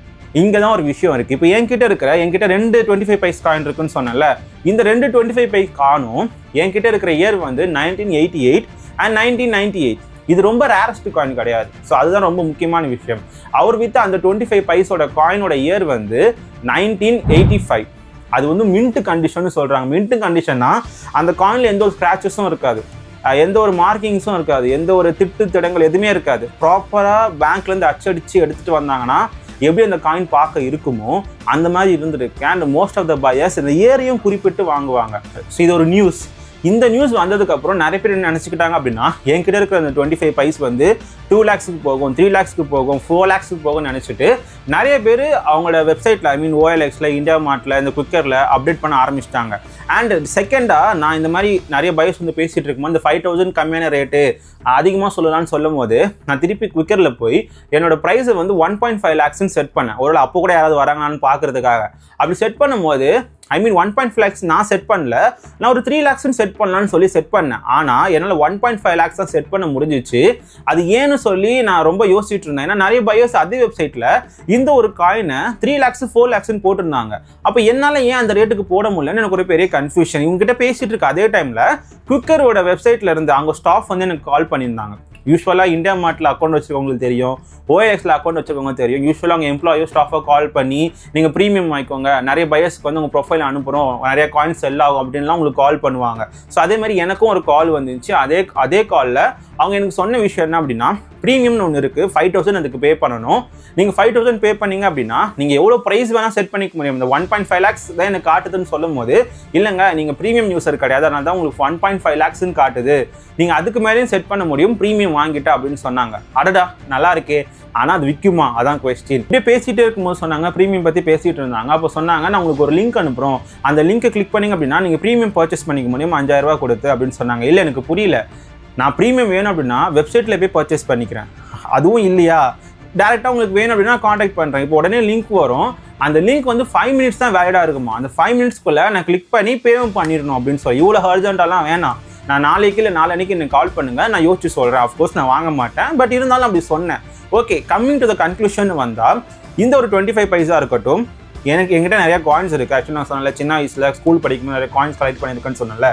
இங்கே தான் ஒரு விஷயம் இருக்குது. இப்போ என்கிட்ட 2 25 பைஸ் காயின் இருக்குன்னு சொன்னேன்ல, இந்த 2 25 பைஸ் காயினும் என்கிட்ட இருக்கிற இயர் வந்து 1988 and 1998. இது ரொம்ப ரேரஸ்ட் காயின் கிடையாது. ஸோ அதுதான் ரொம்ப முக்கியமான விஷயம். அவர் வித்த அந்த 25 பைஸோட காயினோட இயர் வந்து 1985. அது வந்து மின்ட் கண்டிஷன் சொல்கிறாங்க. மின்ட் கண்டிஷன்னா அந்த காயினில் எந்த ஒரு ஸ்க்ராச்சஸும் இருக்காது, எந்த ஒரு மார்க்கிங்ஸும் இருக்காது, எந்த ஒரு திட்டங்கள் எதுவுமே இருக்காது. ப்ராப்பராக பேங்க்லேருந்து அச்சடித்து எடுத்துகிட்டு வந்தாங்கன்னா எப்படி அந்த காயின் பார்க்க இருக்குமோ அந்த மாதிரி இருந்துருக்கு. And most of the buyers இந்த இயரையும் குறிப்பிட்டு வாங்குவாங்க. ஸோ இது ஒரு நியூஸ். இந்த நியூஸ் வந்ததுக்கப்புறம் நிறைய பேர் என்ன நினச்சிக்கிட்டாங்க அப்படின்னா, என்கிட்ட இருக்கிற அந்த 25 பைஸ் வந்து 2 lakhs போகும், 3 lakhs போகும், 4 lakhs போகும்னு நினச்சிட்டு நிறைய பேர் அவங்களோட வெப்சைட்டில் OLXல இந்தியா மார்ட்டில் இந்த குவிக்கரில் அப்டேட் பண்ண ஆரம்பிச்சிட்டாங்க. அண்ட் செகண்டாக நான் இந்த மாதிரி நிறைய பைஸ் வந்து பேசிகிட்டு இருக்கும்போது இந்த 5000 கம்மியான ரேட்டு அதிகமாக சொல்லலாம்னு சொல்லும் போது நான் திருப்பி குவிக்கரில் போய் என்னோட ப்ரைஸை வந்து 1.5 lakhs செட் பண்ணேன். ஒரு அப்போ கூட யாராவது வராங்களான்னு பார்க்கறதுக்காக. அப்படி செட் பண்ணும்போது 1.5 lakhs நான் செட் பண்ணல, நான் ஒரு 3 lakhs செட் பண்ணலான்னு சொல்லி செட் பண்ணேன். ஆனால் என்னால் 1.5 lakhs தான் செட் பண்ண முடிஞ்சிச்சு. அது ஏன்னு சொல்லி நான் ரொம்ப யோசிச்சுட்டு இருந்தேன். ஏன்னா நிறைய பையர்ஸ் அதே வெப்சைட்டில் இந்த ஒரு காயினை 3 lakhs 4 lakhs போட்டிருந்தாங்க. அப்போ என்னால் ஏன் அந்த ரேட்டுக்கு போட முடியலன்னு எனக்கு ஒரு பெரிய கன்ஃபியூஷன். இவங்ககிட்ட பேசிட்டு இருக்க அதே டைமில் குவிக்கரோட வெப்சைட்டில் இருந்து அவங்க ஸ்டாஃப் வந்து எனக்கு கால் பண்ணியிருந்தாங்க. யூஸ்வலாக இந்தியா மார்ட்டில் அக்கௌண்ட் வச்சுருக்கவங்களுக்கு தெரியும், OLXல அக்கௌண்ட் வச்சுருக்கவங்க தெரியும். யூஸ்வலாக அவங்க எம்ப்ளாயோ ஸ்டாஃபை கால் பண்ணி நீங்கள் ப்ரீமியம் வாங்கிக்கோங்க, நிறைய பையர்ஸ்க்கு வந்து உங்கள் ப்ரொஃபைல் அனுப்புகிறோம், நிறைய காயின்ஸ் செல் ஆகும் அப்படின்லாம் உங்களுக்கு கால் பண்ணுவாங்க. ஸோ அதே மாதிரி எனக்கும் ஒரு கால் வந்துச்சு. அதே காலில் அவங்க எனக்கு சொன்ன விஷயம் என்ன அப்படின்னா, ப்ரீமியம்னு ஒன்று இருக்குது, 5000 அதுக்கு பே பண்ணணும். நீங்கள் 5000 பே பண்ணீங்க அப்படின்னா நீங்கள் எவ்வளோ ப்ரைஸ் வேணால் செட் பண்ணிக்க முடியும். இந்த 1.5 lakhs தான் எனக்கு காட்டுதுன்னு சொல்லும் போது, இல்லைங்க நீங்கள் ப்ரீமியம் யூஸர் கிடையாது, அதனால தான் உங்களுக்கு 1.5 lakhs காட்டுது, நீங்கள் அதுக்கு மேலேயும் செட் பண்ண முடியும் ப்ரீமியம் வாங்கிட்டு அப்படின்னு சொன்னாங்க. அடடா நல்லா இருக்கே, ஆனால் அது விற்குமா, அதான் கொஸ்டின். இப்படியே பேசிகிட்டே இருக்கும்போது சொன்னாங்க, ப்ரீமியம் பற்றி பேசிகிட்டு இருந்தாங்க. அப்போ சொன்னாங்க, நான் உங்களுக்கு ஒரு லிங்க் அனுப்புகிறோம், அந்த லிங்க்கை கிளிக் பண்ணிங்க அப்படின்னா நீங்கள் ப்ரீமியம் பர்ச்சேஸ் பண்ணிக்க முடியும் 5000 ரூபா கொடுத்து அப்படின்னு சொன்னாங்க. இல்லை எனக்கு புரியல, நான் ப்ரீமியம் வேணும் அப்படின்னா வெப்சைட்டில் போய் பர்ச்சேஸ் பண்ணிக்கிறேன், அதுவும் இல்லையா டேரெக்டாக உங்களுக்கு வேணும் அப்படின்னா காண்டாக்ட் பண்ணுறேன். இப்போ உடனே லிங்க் வரும், அந்த லிங்க் வந்து 5 minutes தான் வேலிடாக இருக்குமா, அந்த 5 minutesக்குள்ளே நான் கிளிக் பண்ணி பேவும் பண்ணிடணும் அப்படின்னு சொல்லி. இவ்வளோ அர்ஜென்ட்டாலாம் வேணாம், நான் நாளைக்கு இல்லை நாளைக்கு எனக்கு கால் பண்ணுங்கள், நான் யோசிச்சு சொல்கிறேன். அஃப்கோர்ஸ் நான் வாங்க மாட்டேன், பட் இருந்தாலும் அப்படி சொன்னேன். Okay, coming to the conclusion வந்தால் இந்த ஒரு 25 பைசா இருக்கட்டும், என்கிட்ட நிறைய காயின்ஸ் இருக்குது. ஆக்சுவலி நான் சொன்னல, சின்ன வயசில் ஸ்கூல் படிக்கும்போது நிறைய காயின்ஸ் கலெக்ட் பண்ணியிருக்கேன்னு சொன்னல.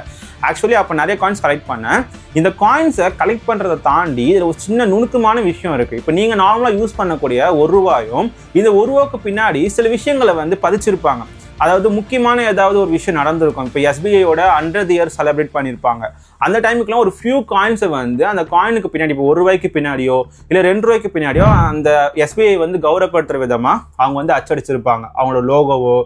ஆக்சுவலி அப்போ நிறைய காயின்ஸ் கலெக்ட் பண்ணேன். இந்த காயின்ஸை கலெக்ட் பண்ணுறதை தாண்டி இதில் ஒரு சின்ன நுணுக்கமான விஷயம் இருக்குது. இப்போ நீங்கள் நார்மலாக யூஸ் பண்ணக்கூடிய ₹1 இந்த ₹1 பின்னாடி சில விஷயங்களை வந்து பதிச்சிருப்பாங்க. அதாவது முக்கியமான ஏதாவது ஒரு விஷயம் நடந்திருக்கும். இப்போ SBIயோட 100th year செலிப்ரேட் பண்ணியிருப்பாங்க. அந்த டைமுக்குலாம் ஒரு ஃபியூ காயின்ஸை வந்து அந்த காயினுக்கு பின்னாடி, இப்போ ₹1 பின்னாடியோ இல்லை ₹2 பின்னாடியோ அந்த SBI வந்து கௌரவப்படுத்துகிற விதமாக அவங்க வந்து அச்சடிச்சிருப்பாங்க அவங்களோட லோகோவோ.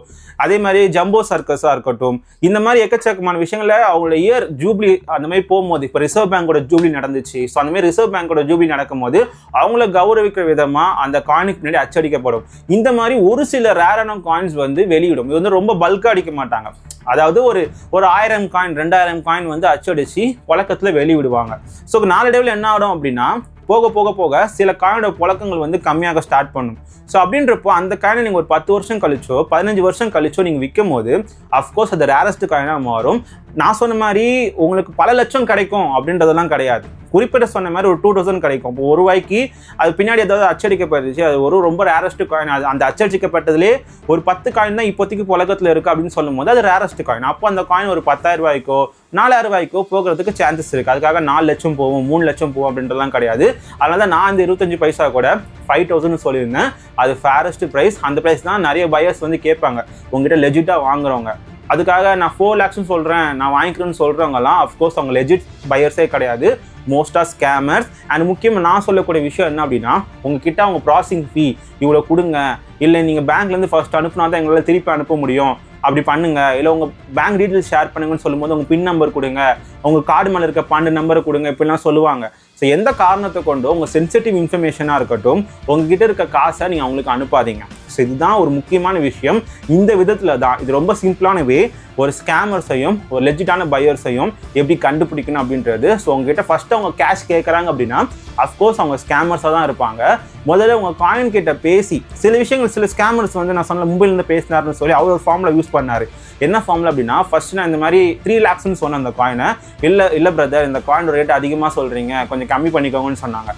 அதே மாதிரி ஜம்போ சர்க்கஸாக இருக்கட்டும், இந்த மாதிரி எக்கச்சக்கமான விஷயங்களை அவங்களோட இயர் ஜூப்ளி அந்த மாதிரி போகும்போது, இப்போ ரிசர்வ் பேங்கோட ஜூப்ளி நடந்துச்சு. ஸோ அந்த மாதிரி ரிசர்வ் பேங்கோட ஜூப்ளி நடக்கும்போது அவங்கள கௌரவிக்கிற விதமாக அந்த காயினுக்கு பின்னாடி அச்சடிக்கப்படும். இந்த மாதிரி ஒரு சில ரேரான காயின்ஸ் வந்து வெளியிடும். இது வந்து ரொம்ப பல்காக அடிக்க மாட்டாங்க. அதாவது ஒரு 1000 காயின் 2000 காயின் வந்து அச்சடிச்சு புழக்கத்தில் வெளியிடுவாங்க. ஸோ நாளடைவில் என்ன ஆகும் அப்படின்னா போக போக போக சில காயினோட புழக்கங்கள் வந்து கம்மியாக ஸ்டார்ட் பண்ணும். ஸோ அப்படின்றப்போ அந்த காயினை நீங்கள் ஒரு 10 வருஷம் கழிச்சோ 15 வருஷம் கழிச்சோ நீங்கள் விற்கும் போது அஃப்கோர்ஸ் அது ரேரஸ்ட் காயினாக மாறும். நான் சொன்ன மாதிரி உங்களுக்கு பல லட்சம் கிடைக்கும் அப்படின்றதெல்லாம் கிடையாது. குறிப்பிட்ட சொன்ன மாதிரி ஒரு 2000 கிடைக்கும். இப்போ ₹1 அது பின்னாடி ஏதாவது அச்சடிக்கப்பட்டுச்சு, அது ரொம்ப ரேரஸ்ட் காயின். அது அந்த அச்சடிக்கப்பட்டதுலேயே ஒரு 10 காயின் தான் இப்போதைக்கு புழக்கத்தில் இருக்குது அப்படின்னு சொல்லும் போது அது ரேரஸ்ட் காயின். அப்போ அந்த காயின் ஒரு ₹10,000 ₹4,000 போகிறதுக்கு சான்சஸ் இருக்குது. அதுக்காக 4 லட்சம் போகும் 3 லட்சம் போகும் அப்படின்றலாம் கிடையாது. அதனால தான் நான் அந்த 25 பைசா கூட 5,000 சொல்லியிருந்தேன். அது ஃபேரஸ்ட் ப்ரைஸ். அந்த ப்ரைஸ் தான் நிறைய பையர்ஸ் வந்து கேட்பாங்க உங்ககிட்ட லெஜிட்டாக வாங்குறவங்க. அதுக்காக நான் 4 lakhs சொல்கிறேன், நான் வாங்கிக்கிறேன்னு சொல்கிறவங்கலாம் அஃப்கோர்ஸ் அவங்க லெஜிட் பையர்ஸே கிடையாது. மோஸ்ட்டாக ஸ்கேமர்ஸ். அண்ட் முக்கியமாக நான் சொல்லக்கூடிய விஷயம் என்ன அப்படின்னா உங்ககிட்ட அவங்க ப்ராசஸிங் ஃபீ இவ்வளோ கொடுங்க, இல்லை நீங்கள் பேங்க்லேருந்து ஃபர்ஸ்ட் அனுப்புனா தான் எங்களால் திருப்பி அனுப்ப முடியும், அப்படி பண்ணுங்க, இல்லை உங்கள் பேங்க் டீட்டெயில்ஸ் ஷேர் பண்ணுங்கன்னு சொல்லும்போது உங்கள் பின் நம்பர் கொடுங்க, உங்கள் கார்டு மேலே இருக்க பண்டு நம்பரை கொடுங்க, இப்படிலாம் சொல்லுவாங்க. ஸோ எந்த காரணத்தை கொண்டும் உங்கள் சென்சிட்டிவ் இன்ஃபர்மேஷனாக இருக்கட்டும் உங்ககிட்ட இருக்க காசை நீங்கள் அவங்களுக்கு அனுப்பாதீங்க. ஸோ இதுதான் ஒரு முக்கியமான விஷயம். இந்த விதத்தில் தான் இது ரொம்ப சிம்பிளான வே ஒரு ஸ்கேமர்ஸையும் ஒரு லெஜிட்டான பையர்ஸையும் எப்படி கண்டுபிடிக்கணும் அப்படின்றது. ஸோ உங்ககிட்ட ஃபஸ்ட்டு அவங்க கேஷ் கேட்குறாங்க அப்படின்னா அஃப்கோர்ஸ் அவங்க ஸ்கேமர்ஸாக தான் இருப்பாங்க. முதல்ல உங்கள் காயின் கிட்ட பேசி சில விஷயங்கள் சில ஸ்கேமர்ஸ் வந்து நான் சொன்ன மும்பைலேருந்து பேசினார்னு சொல்லி அவர் ஒரு ஃபார்மில் யூஸ் பண்ணார். என்ன ஃபார்மில் அப்படின்னா ஃபர்ஸ்ட் நான் இந்த மாதிரி 3 lakhs சொன்னேன் அந்த காயினை. இல்லை பிரதர் இந்த காயின் ரேட் அதிகமாக சொல்கிறீங்க, கொஞ்சம் கம்மி பண்ணிக்கோங்கன்னு சொன்னாங்க.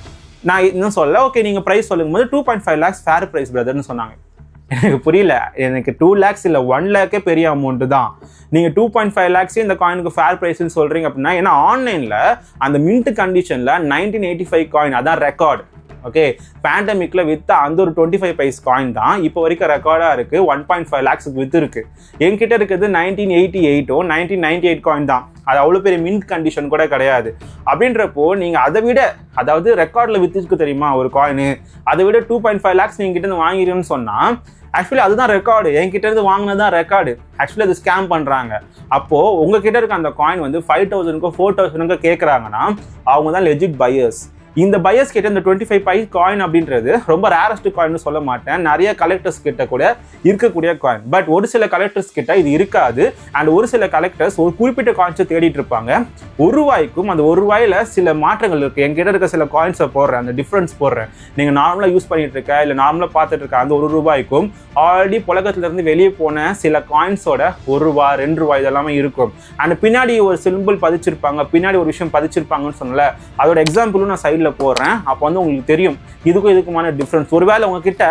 நான் இன்னும் சொல்ல ஓகே நீங்கள் ப்ரைஸ் சொல்லும் போது 2.5 lakhs ஃபேர் ப்ரைஸ் பிரதர்னு சொன்னாங்க. எனக்கு புரியல. எனக்கு 2 lakhs இல்லை 1 lakh பெரிய அமௌண்ட்டு தான். நீங்கள் 2.5 lakhs இந்த காயினுக்கு ஃபேர் ப்ரைஸ்ன்னு சொல்கிறீங்க அப்படின்னா ஏன்னா ஆன்லைனில் அந்த மின்ட் கண்டிஷனில் 1985 காயின் அதான் ரெக்கார்டு. ஓகே பேண்டமிக்ல வித்த அந்த ஒரு 25 பைஸ் காயின் தான் இப்போ வரைக்கும் ரெக்கார்டாக இருக்குது. 1.5 lakhs வித்து இருக்கு. என்கிட்ட இருக்கிறது 1988 1998 காயின் தான். அது அவ்வளோ பெரிய மின்ட் கண்டிஷன் கூட கிடையாது. அப்படின்றப்போ நீங்கள் அதை விட அதாவது ரெக்கார்டில் வித்துக்கு தெரியுமா ஒரு காயின் அதை விட 2.5 lakhs நீங்கள் கிட்ட இருந்து வாங்கிறீங்கன்னு சொன்னால் ஆக்சுவலி அதுதான் ரெக்கார்டு. என்கிட்ட இருந்து வாங்கினது தான் ரெக்கார்டு. ஆக்சுவலி அது ஸ்கேம் பண்ணுறாங்க. அப்போது உங்ககிட்ட இருக்க அந்த காயின் வந்து 5,000 4,000 கேட்குறாங்கன்னா அவங்க தான் லெஜிட் பையர்ஸ். இந்த பையர்ஸ் கிட்ட இந்த 25 பைஸ் காயின் அப்படின்றது ரொம்ப ரேரஸ்ட் காயின்னு சொல்ல மாட்டேன். நிறைய கலெக்டர்ஸ் கிட்ட கூட இருக்கக்கூடிய காயின். பட் ஒரு சில கலெக்டர்ஸ் கிட்ட இது இருக்காது. அண்ட் ஒரு சில கலெக்டர்ஸ் ஒரு குறிப்பிட்ட காயின்ஸை தேடிட்டு இருப்பாங்க. ₹1 அந்த ₹1 சில மாற்றங்கள் இருக்குது. என்கிட்ட இருக்க சில காயின்ஸை போடுறேன், அந்த டிஃப்ரென்ஸ் போடுறேன். நீங்கள் நார்மலாக யூஸ் பண்ணிட்டு இருக்க இல்லை நார்மலாக பார்த்துட்டு இருக்க அந்த ₹1 ஆல்ரெடி புழக்கத்துலேருந்து வெளியே போன சில காயின்ஸோட ₹1 ₹2 இதெல்லாமே இருக்கும். அண்ட் பின்னாடி ஒரு சிம்பிள் பதிச்சிருப்பாங்க, பின்னாடி ஒரு விஷயம் பதிச்சிருப்பாங்கன்னு சொன்னல அதோட எக்ஸாம்பிளும் நான் சைடில் போடுறேன். அப்போ வந்து உங்களுக்கு தெரியும் இதுக்குமான டிஃப்ரென்ஸ். ஒருவேளை உங்ககிட்ட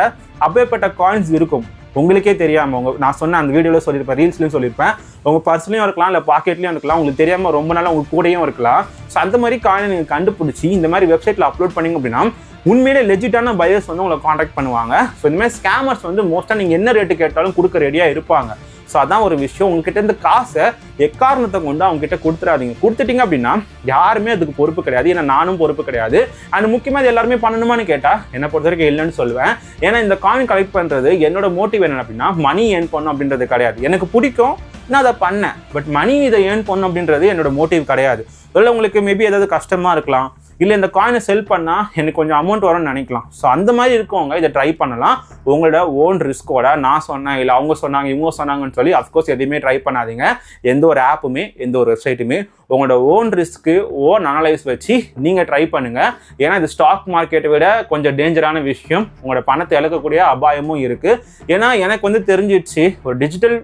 அப்பேற்பட்ட காயின்ஸ் இருக்கும் உங்களுக்கே தெரியாமல் நான் சொன்ன அந்த வீடியோவில் சொல்லியிருப்பேன், ரீல்ஸ்லையும் சொல்லியிருப்பேன். உங்கள் பர்ஸ்லையும் இருக்கலாம் இல்லை பாக்கெட்லையும் இருக்கலாம், உங்களுக்கு தெரியாமல் ரொம்ப நாளாக உங்களுக்கு கூடயும் இருக்கலாம். ஸோ அந்த மாதிரி காயினை நீங்கள் கண்டுபிடிச்சி இந்த மாதிரி வெப்சைட்டில் அப்லோட் பண்ணிங்க அப்படின்னா உண்மையிலே லெஜிட்டான பையர்ஸ் வந்து உங்களை காண்டாக்ட் பண்ணுவாங்க. ஸோ இந்த மாதிரி ஸ்கேமர்ஸ் வந்து மோஸ்ட்டாக நீங்கள் என்ன ரேட்டு கேட்டாலும் கொடுக்க ரெடியாக இருப்பாங்க. ஸோ அதான் ஒரு விஷயம். உங்ககிட்ட இருந்து காசை எக்காரணத்தை கொண்டு அவங்க கிட்ட கொடுத்துடாதீங்க. கொடுத்துட்டீங்க அப்படின்னா யாருமே அதுக்கு பொறுப்பு கிடையாது. ஏன்னா நானும் பொறுப்பு கிடையாது. அண்ட் முக்கியமாக இது எல்லாருமே பண்ணணுமான்னு கேட்டால் என்னை பொறுத்த வரைக்கும் இல்லைன்னு சொல்லுவேன். ஏன்னா இந்த காயின் கலெக்ட் பண்ணுறது என்னோட மோட்டிவ் என்ன அப்படின்னா மணி ஏர்ன் பண்ணணும் அப்படின்றது கிடையாது. எனக்கு பிடிக்கும், நான் அதை பண்ணேன். பட் மணி இதை ஏர்ன் பண்ணணும் அப்படின்றது என்னோட மோட்டிவ் கிடையாது. இல்லை உங்களுக்கு மேபி ஏதாவது கஷ்டமாக இருக்கலாம், இல்லை இந்த காயினை செல் பண்ணால் எனக்கு கொஞ்சம் அமௌண்ட் வரும்னு நினைக்கலாம். ஸோ அந்த மாதிரி இருக்கவங்க இதை ட்ரை பண்ணலாம். உங்களோட ஓன் ரிஸ்கோட நான் சொன்னேன் இல்லை அவங்க சொன்னாங்க இவங்க சொன்னாங்கன்னு சொல்லி அஃப்கோர்ஸ் எதையுமே ட்ரை பண்ணாதீங்க. எந்த ஒரு ஆப்புமே எந்த ஒரு வெப்சைட்டுமே உங்களோட ஓன் ரிஸ்க்கு ஓன் அனலைஸ் வச்சு நீங்கள் ட்ரை பண்ணுங்கள். ஏன்னா இது ஸ்டாக் மார்க்கெட்டை விட கொஞ்சம் டேஞ்சரான விஷயம். உங்களோட பணத்தை இழக்கக்கூடிய அபாயமும் இருக்குது. ஏன்னா எனக்கு வந்து தெரிஞ்சிடுச்சு ஒரு டிஜிட்டல்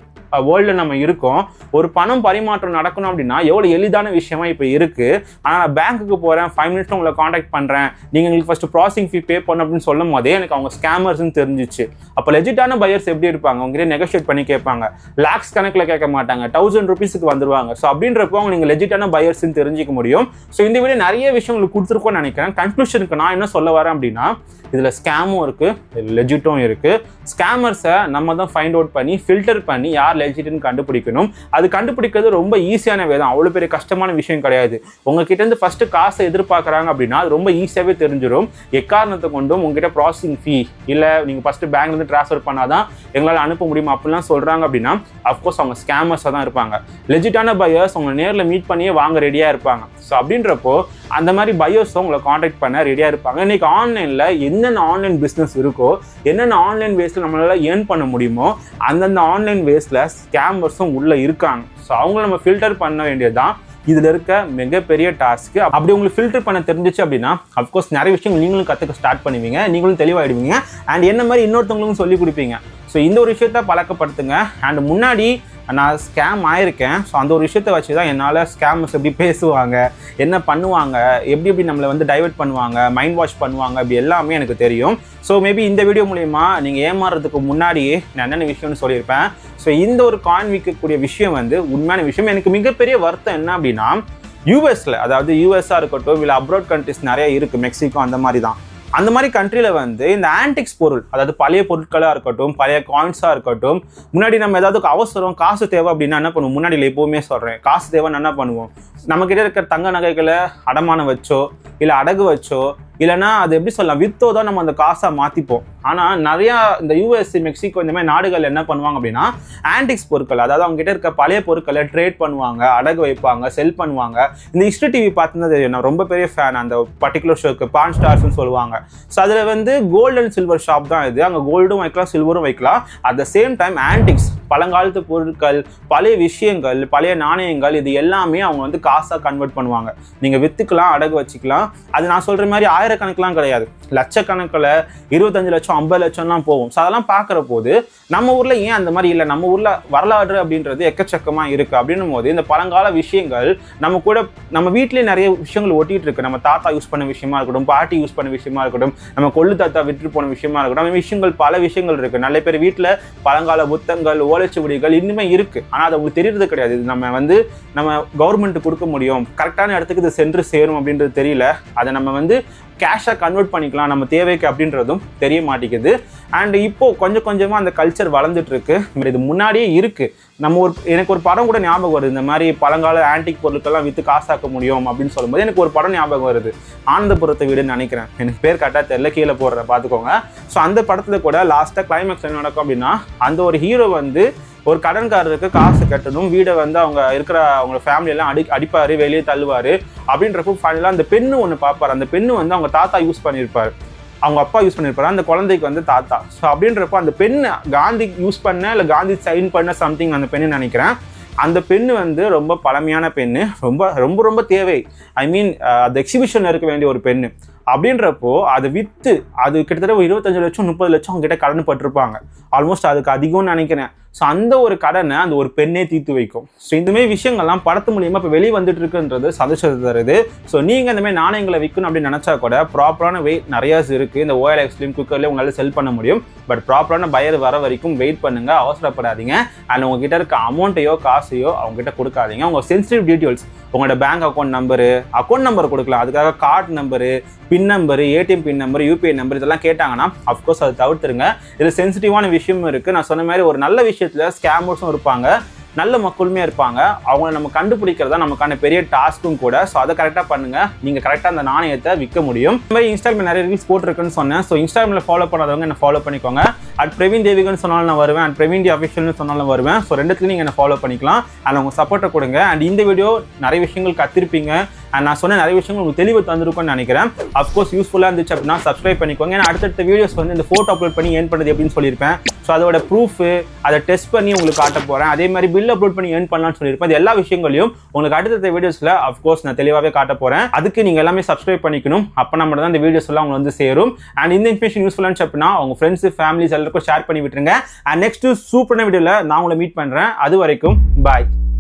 வேர்ல்டில் நம்ம இருக்கோம். ஒரு பணம் பரிமாற்றம் நடக்கணும் அப்படின்னா எவ்வளோ எளிதான விஷயமா இப்போ இருக்குது. ஆனால் நான் பேங்க்குக்கு போகிறேன், 5 minutes உங்களை காண்டாக்ட் பண்ணுறேன், நீங்கள் எங்களுக்கு ஃபஸ்ட்டு ப்ராசஸிங் ஃபீ பே பண்ணணும் அப்படின்னு சொல்லும் போதே எனக்கு அவங்க ஸ்கேமர்ஸ்ன்னு தெரிஞ்சிச்சு. அப்போ லெஜிட்டான பையர்ஸ் எப்படி இருப்பாங்க, அவங்ககிட்ட நெகோஷியேட் பண்ணி கேட்பாங்க. லேக்ஸ் கணக்கில் கேட்க மாட்டாங்க, ₹1000 வந்துருவாங்க. ஸோ அப்படின்றப்போ அவங்க நீங்கள் லெஜிட்டான பையர்ஸ்ன்னு தெரிஞ்சிக்க முடியும். ஸோ இந்த வீடியோ நிறைய விஷயம் உங்களுக்கு கொடுத்துருக்கோன்னு நினைக்கிறேன். கன்க்ளூஷனுக்கு நான் என்ன சொல்ல வரேன் அப்படின்னா இதில் ஸ்கேமும் இருக்குது லெஜிட்டும் இருக்குது. ஸ்கேமர்ஸை நம்ம தான் ஃபைண்ட் அவுட் பண்ணி ஃபில்டர் பண்ணி யார் லெஜிட்னு கண்டுபிடிக்கணும். அது கண்டுபிடிக்கிறது ரொம்ப ஈஸியான வே தான், அவ்வளோ பெரிய கஷ்டமான விஷயம் கிடையாது. உங்ககிட்ட இருந்து ஃபர்ஸ்ட் காசை எதிர்பார்க்குறாங்க அப்படின்னா அது ரொம்ப ஈஸியாகவே தெரிஞ்சிடும். எக்காரணத்தை கொண்டும் உங்ககிட்ட ப்ராசஸிங் ஃபீ இல்லை நீங்கள் ஃபஸ்ட்டு பேங்க்லேருந்து ட்ரான்ஸ்ஃபர் பண்ணாதான் எங்களால் அனுப்ப முடியுமா அப்படிலாம் சொல்கிறாங்க அப்படின்னா அஃப்கோர்ஸ் அவங்க ஸ்கேமர்ஸாக தான் இருப்பாங்க. லெஜிட்டான பையர்ஸ் அவங்க நேரில் மீட் பண்ணியே வாங்க ரெடியாக இருப்பாங்க. ஸோ அப்படின்றப்போ அந்த மாதிரி பையர்ஸ் உங்களை காண்டாக்ட் பண்ண ரெடியாக இருப்பாங்க. இன்னைக்கு ஆன்லைனில் என்னென்ன ஆன்லைன் பிஸ்னஸ் இருக்கோ, என்னென்ன ஆன்லைன் வேஸில் நம்மளால ஏர்ன் பண்ண முடியுமோ அந்தந்த ஆன்லைன் வேஸில் ஸ்கேமர்ஸும் உள்ளே இருக்காங்க. ஸோ அவங்கள நம்ம ஃபில்டர் பண்ண வேண்டியது தான் இதில் இருக்க மிகப்பெரிய டாஸ்க்கு. அப்படி உங்களுக்கு ஃபில்டர் பண்ண தெரிஞ்சிச்சு அப்படின்னா அஃப்கோர்ஸ் நிறைய விஷயங்கள் நீங்களும் கற்றுக்க ஸ்டார்ட் பண்ணுவீங்க, நீங்களும் தெளிவாகிடுவீங்க அண்ட் என்ன மாதிரி இன்னொருத்தவங்களுக்கும் சொல்லிக் கொடுப்பீங்க. ஸோ இந்த ஒரு விஷயத்த பழக்கப்படுத்துங்க. அண்ட் முன்னாடி நான் ஸ்கேம் ஆயிருக்கேன். ஸோ அந்த ஒரு விஷயத்தை வச்சு தான் என்னால் ஸ்கேமர்ஸ் எப்படி பேசுவாங்க, என்ன பண்ணுவாங்க, எப்படி நம்மளை வந்து டைவர்ட் பண்ணுவாங்க, மைண்ட் வாஷ் பண்ணுவாங்க, அப்படி எல்லாமே எனக்கு தெரியும். ஸோ மேபி இந்த வீடியோ மூலமா நீங்கள் ஏமாறுறதுக்கு முன்னாடியே நான் என்னென்ன விஷயம்னு சொல்லியிருப்பேன். ஸோ இந்த ஒரு காயின் விற்கக்கூடிய விஷயம் வந்து உண்மையான விஷயம். எனக்கு மிகப்பெரிய வருத்தம் என்ன அப்படின்னா யூஎஸில், அதாவது யூஎஸ்ஸாக இருக்கட்டும் இல்லை அப்ராட் கண்ட்ரிஸ் நிறைய இருக்குது, மெக்சிகோ அந்த மாதிரி தான். அந்த மாதிரி கண்ட்ரியில் வந்து இந்த ஆன்டிக்ஸ் பொருள், அதாவது பழைய பொருட்களாக இருக்கட்டும், பழைய காயின்ஸாக இருக்கட்டும், முன்னாடி நம்ம ஏதாவது அவசரம் காசு தேவை அப்படின்னா என்ன பண்ணுவோம், முன்னாடி எப்போவுமே சொல்கிறேன், காசு தேவைன்னு என்ன பண்ணுவோம், நம்மக்கிட்ட இருக்கிற தங்க நகைகளை அடமானம் வச்சோ இல்லை அடகு வச்சோ இல்லைனா அது எப்படி சொல்லலாம் வித்தோ தான் நம்ம அந்த காசை மாற்றிப்போம். ஆனால் நிறையா இந்த யூஎஸ், மெக்சிகோ இந்த மாதிரி நாடுகள் என்ன பண்ணுவாங்க அப்படின்னா ஆன்டிக்ஸ் பொருட்கள், அதாவது அவங்க கிட்ட இருக்க பழைய பொருட்களை ட்ரேட் பண்ணுவாங்க, அடகு வைப்பாங்க, செல் பண்ணுவாங்க. இந்த ஹிஸ்ட்ரி டிவி பார்த்துன்னா தெரியும், நான் ரொம்ப பெரிய ஃபேன் அந்த பர்டிகுலர் ஷோக்கு, பான் ஸ்டார்ஸ்னு சொல்லுவாங்க. ஸோ அதில் வந்து கோல்டு அண்ட் சில்வர் ஷாப் தான் இது. அங்கே கோல்டும் வைக்கலாம், சில்வரும் வைக்கலாம். At the same time antics, பழங்காலத்து பொருட்கள், பழைய விஷயங்கள், பழைய நாணயங்கள், இது எல்லாமே அவங்க வந்து காசாக கன்வெர்ட் பண்ணுவாங்க. நீங்கள் விற்றுக்கலாம், அடகு வச்சுக்கலாம். அது நான் சொல்கிற மாதிரி ஆயிரக்கணக்கெலாம் கிடையாது, லட்சக்கணக்கில் 25 லட்சம் 50 லட்சம்லாம் போகும். ஸோ அதெல்லாம் பார்க்குற போது நம்ம ஊரில் ஏன் அந்த மாதிரி இல்லை, நம்ம ஊரில் வரலாறு அப்படின்றது எக்கச்சக்கமாக இருக்குது. அப்படின்னும் போது இந்த பழங்கால விஷயங்கள் நம்ம வீட்டிலே நிறைய விஷயங்கள் ஒட்டிகிட்டு இருக்கு. நம்ம தாத்தா யூஸ் பண்ண விஷயமா இருக்கட்டும், பாட்டி யூஸ் பண்ண விஷயமா இருக்கட்டும், நம்ம கொள்ளு தாத்தா விட்டு போன விஷயமா இருக்கட்டும், அந்த விஷயங்கள் பல விஷயங்கள் இருக்குது. நிறைய பேர் வீட்டில் பழங்கால புத்தகங்கள், ஓலைச்சுவடிகள் இன்னுமே இருக்குது. ஆனால் அது உங்களுக்கு தெரியறது கிடையாது. இது நம்ம கவர்மெண்ட்டு கொடுக்க முடியும், கரெக்டான இடத்துக்கு இது சென்று சேரும் அப்படின்றது தெரியல. அதை நம்ம வந்து கேஷாக கன்வெர்ட் பண்ணிக்கலாம் நம்ம தேவைக்கு அப்படின்றதும் தெரிய மாட்டேங்குது. அண்ட் இப்போது கொஞ்சம் கொஞ்சமாக அந்த கல்ச்சர் வளர்ந்துட்டு இருக்கு. இது முன்னாடியே இருக்குது. எனக்கு ஒரு படம் கூட ஞாபகம் வருது, இந்த மாதிரி பழங்கால ஆன்டிக் பொருட்கள்லாம் விற்று காசாக்க முடியும் அப்படின்னு சொல்லும்போது எனக்கு ஒரு படம் ஞாபகம் வருது, ஆனந்தபுரத்தை வீடுன்னு நினைக்கிறேன், எனக்கு பேர் கரெக்டாக தெரியல, கீழே போடுறேன் பார்த்துக்கோங்க. ஸோ அந்த படத்தில் கூட லாஸ்ட்டாக கிளைமேக்ஸ் என்ன நடக்கும் அப்படின்னா அந்த ஒரு ஹீரோ வந்து ஒரு கடன்காரருக்கு காசு கட்டணும், வீடை வந்து அவங்க ஃபேமிலியெல்லாம் அடிப்பார், வெளியே தள்ளுவார். அப்படின்றப்போ ஃபைனலாக அந்த பெண்ணு ஒன்று பார்ப்பார். அந்த பெண்ணு வந்து அவங்க தாத்தா யூஸ் பண்ணியிருப்பார், அவங்க அப்பா யூஸ் பண்ணியிருப்பாரு, அந்த குழந்தைக்கு வந்து தாத்தா. ஸோ அப்படின்றப்போ அந்த பெண்ணு காந்தி யூஸ் பண்ண இல்லை காந்தி சைன் பண்ண சம்திங் அந்த பெண்ணு நினைக்கிறேன். அந்த பெண்ணு வந்து ரொம்ப பழமையான பெண்ணு, ரொம்ப ரொம்ப ரொம்ப தேவை, அந்த எக்ஸிபிஷனில் இருக்க வேண்டிய ஒரு பெண்ணு. அப்படின்றப்போ அதை விற்று அது கிட்டத்தட்ட 25 லட்சம் 30 லட்சம் அவங்க கிட்ட கடன் பட்டிருப்பாங்க. ஆல்மோஸ்ட் அதுக்கு அதிகம்னு நினைக்கிறேன். ஸோ அந்த ஒரு கடனை அந்த ஒரு பெண்ணே தீர்த்து வைக்கும். ஸோ இந்தமாதிரி விஷயங்கள்லாம் படத்து மூலியமாக இப்போ வெளியே வந்துட்டு இருக்குன்றது சந்தோஷத்தை தருது. ஸோ நீங்கள் இந்தமாதிரி நாணயங்களை விற்கணும் அப்படின்னு நினச்சா கூட ப்ராப்பரான வெயிட் நிறையா இருக்குது. இந்த OLX குக்கர்லேயே உங்களால் செல் பண்ண முடியும். பட் ப்ராப்பரான பையர் வர வரைக்கும் வெயிட் பண்ணுங்கள், அவசரப்படாதீங்க. அண்ட் உங்ககிட்ட இருக்க அமௌண்ட்டையோ காசையோ அவங்ககிட்ட கொடுக்காதீங்க. உங்கள் சென்சிட்டிவ் டீட்டெயில்ஸ், உங்களோட பேங்க் அக்கௌண்ட் நம்பர் கொடுக்கலாம், அதுக்காக கார்டு நம்பரு, பின் நம்பரு, ஏடிஎம் பின் நம்பர், யூபிஐ நம்பர் இதெல்லாம் கேட்டாங்கன்னா அஃப்கோர்ஸ் அதை தவிர்த்துருங்க. இதில் சென்சிட்டிவான விஷயமும் இருக்குது. நான் சொன்ன மாதிரி ஒரு நல்ல விஷயத்தில் ஸ்கேமர்ஸும் இருப்பாங்க, நல்ல மக்களுமே இருப்பாங்க. அவங்கள நம்ம கண்டுபிடிக்கிறதா நமக்கான பெரிய டாஸ்க்கும் கூட. ஸோ அதை கரெக்டாக பண்ணுங்கள், நீங்கள் கரெக்டாக அந்த நாணயத்தை விற்க முடியும். இந்த மாதிரி இன்ஸ்டாகிராம் நிறைய ரீல்ஸ் போட்டிருக்குன்னு சொன்னேன். ஸோ இன்ஸ்டாகிராமில் ஃபாலோ பண்ணாதவங்க என்ன ஃபாலோ பண்ணிக்கோங்க. பிரவீன் தேவிகன்னு சொன்னாலும் நான் வருவேன், அண்ட் பிரவீன் தி அஃபிஷியல்னு சொன்னாலும் வருவேன். ஸோ ரெண்டுத்துலையும் நீங்கள் என்ன ஃபாலோ பண்ணிக்கலாம். அண்ட் உங்கள் சப்போர்ட்டை கொடுங்க. அண்ட் இந்த வீடியோ நிறைய விஷயங்கள் கத்திருப்பீங்க, அண்ட் நான் சொன்ன நிறைய விஷயங்கள் உங்களுக்கு தெளிவு தந்திருக்கும்னு நினைக்கிறேன். அஃப்கோர்ஸ் யூஸ்ஃபுல்லாக இருந்துச்சு அப்படின்னா சப்ஸ்கிரைப் பண்ணிக்கோங்க. ஏன்னா அடுத்தடுத்த வீடியோஸ் வந்து இந்த ஃபோட்டோ அப்லோட் பண்ணி ஏர்ன் பண்ணுறது எப்படின்னு சொல்லியிருப்பேன். ஸோ அதோட ப்ரூஃபு அதை டெஸ்ட் பண்ணி உங்களுக்கு காட்ட போகிறேன். அதே மாதிரி பில் அப்லோட் பண்ணி ஏர்ன் பண்ணலாம்னு சொல்லியிருப்பேன். இது எல்லா விஷயங்களையும் உங்களுக்கு அடுத்தடுத்த வீடியோஸில் அஃப்கோர்ஸ் நான் தெளிவாகவே காட்ட போகிறேன். அதுக்கு நீங்கள் எல்லாமே சப்ஸ்கிரைப் பண்ணிக்கணும். அப்போ நம்ம தான் இந்த வீடியோஸ் எல்லாம் உங்களுக்கு வந்து சேரும். அண்ட் இந்த இன்ஃபர்மேஷன் யூஸ்ஃபுல்லாக இருந்துச்சு அப்படின்னா உங்கள் ஃப்ரெண்ட்ஸ், ஃபேமிலிஸ் எல்லாருக்கும் ஷேர் பண்ணி விட்டுருங்க. அண்ட் நெக்ஸ்ட் சூப்பரான வீடியோவில் நான் உங்களை மீட் பண்ணுறேன். அது வரைக்கும் பாய்.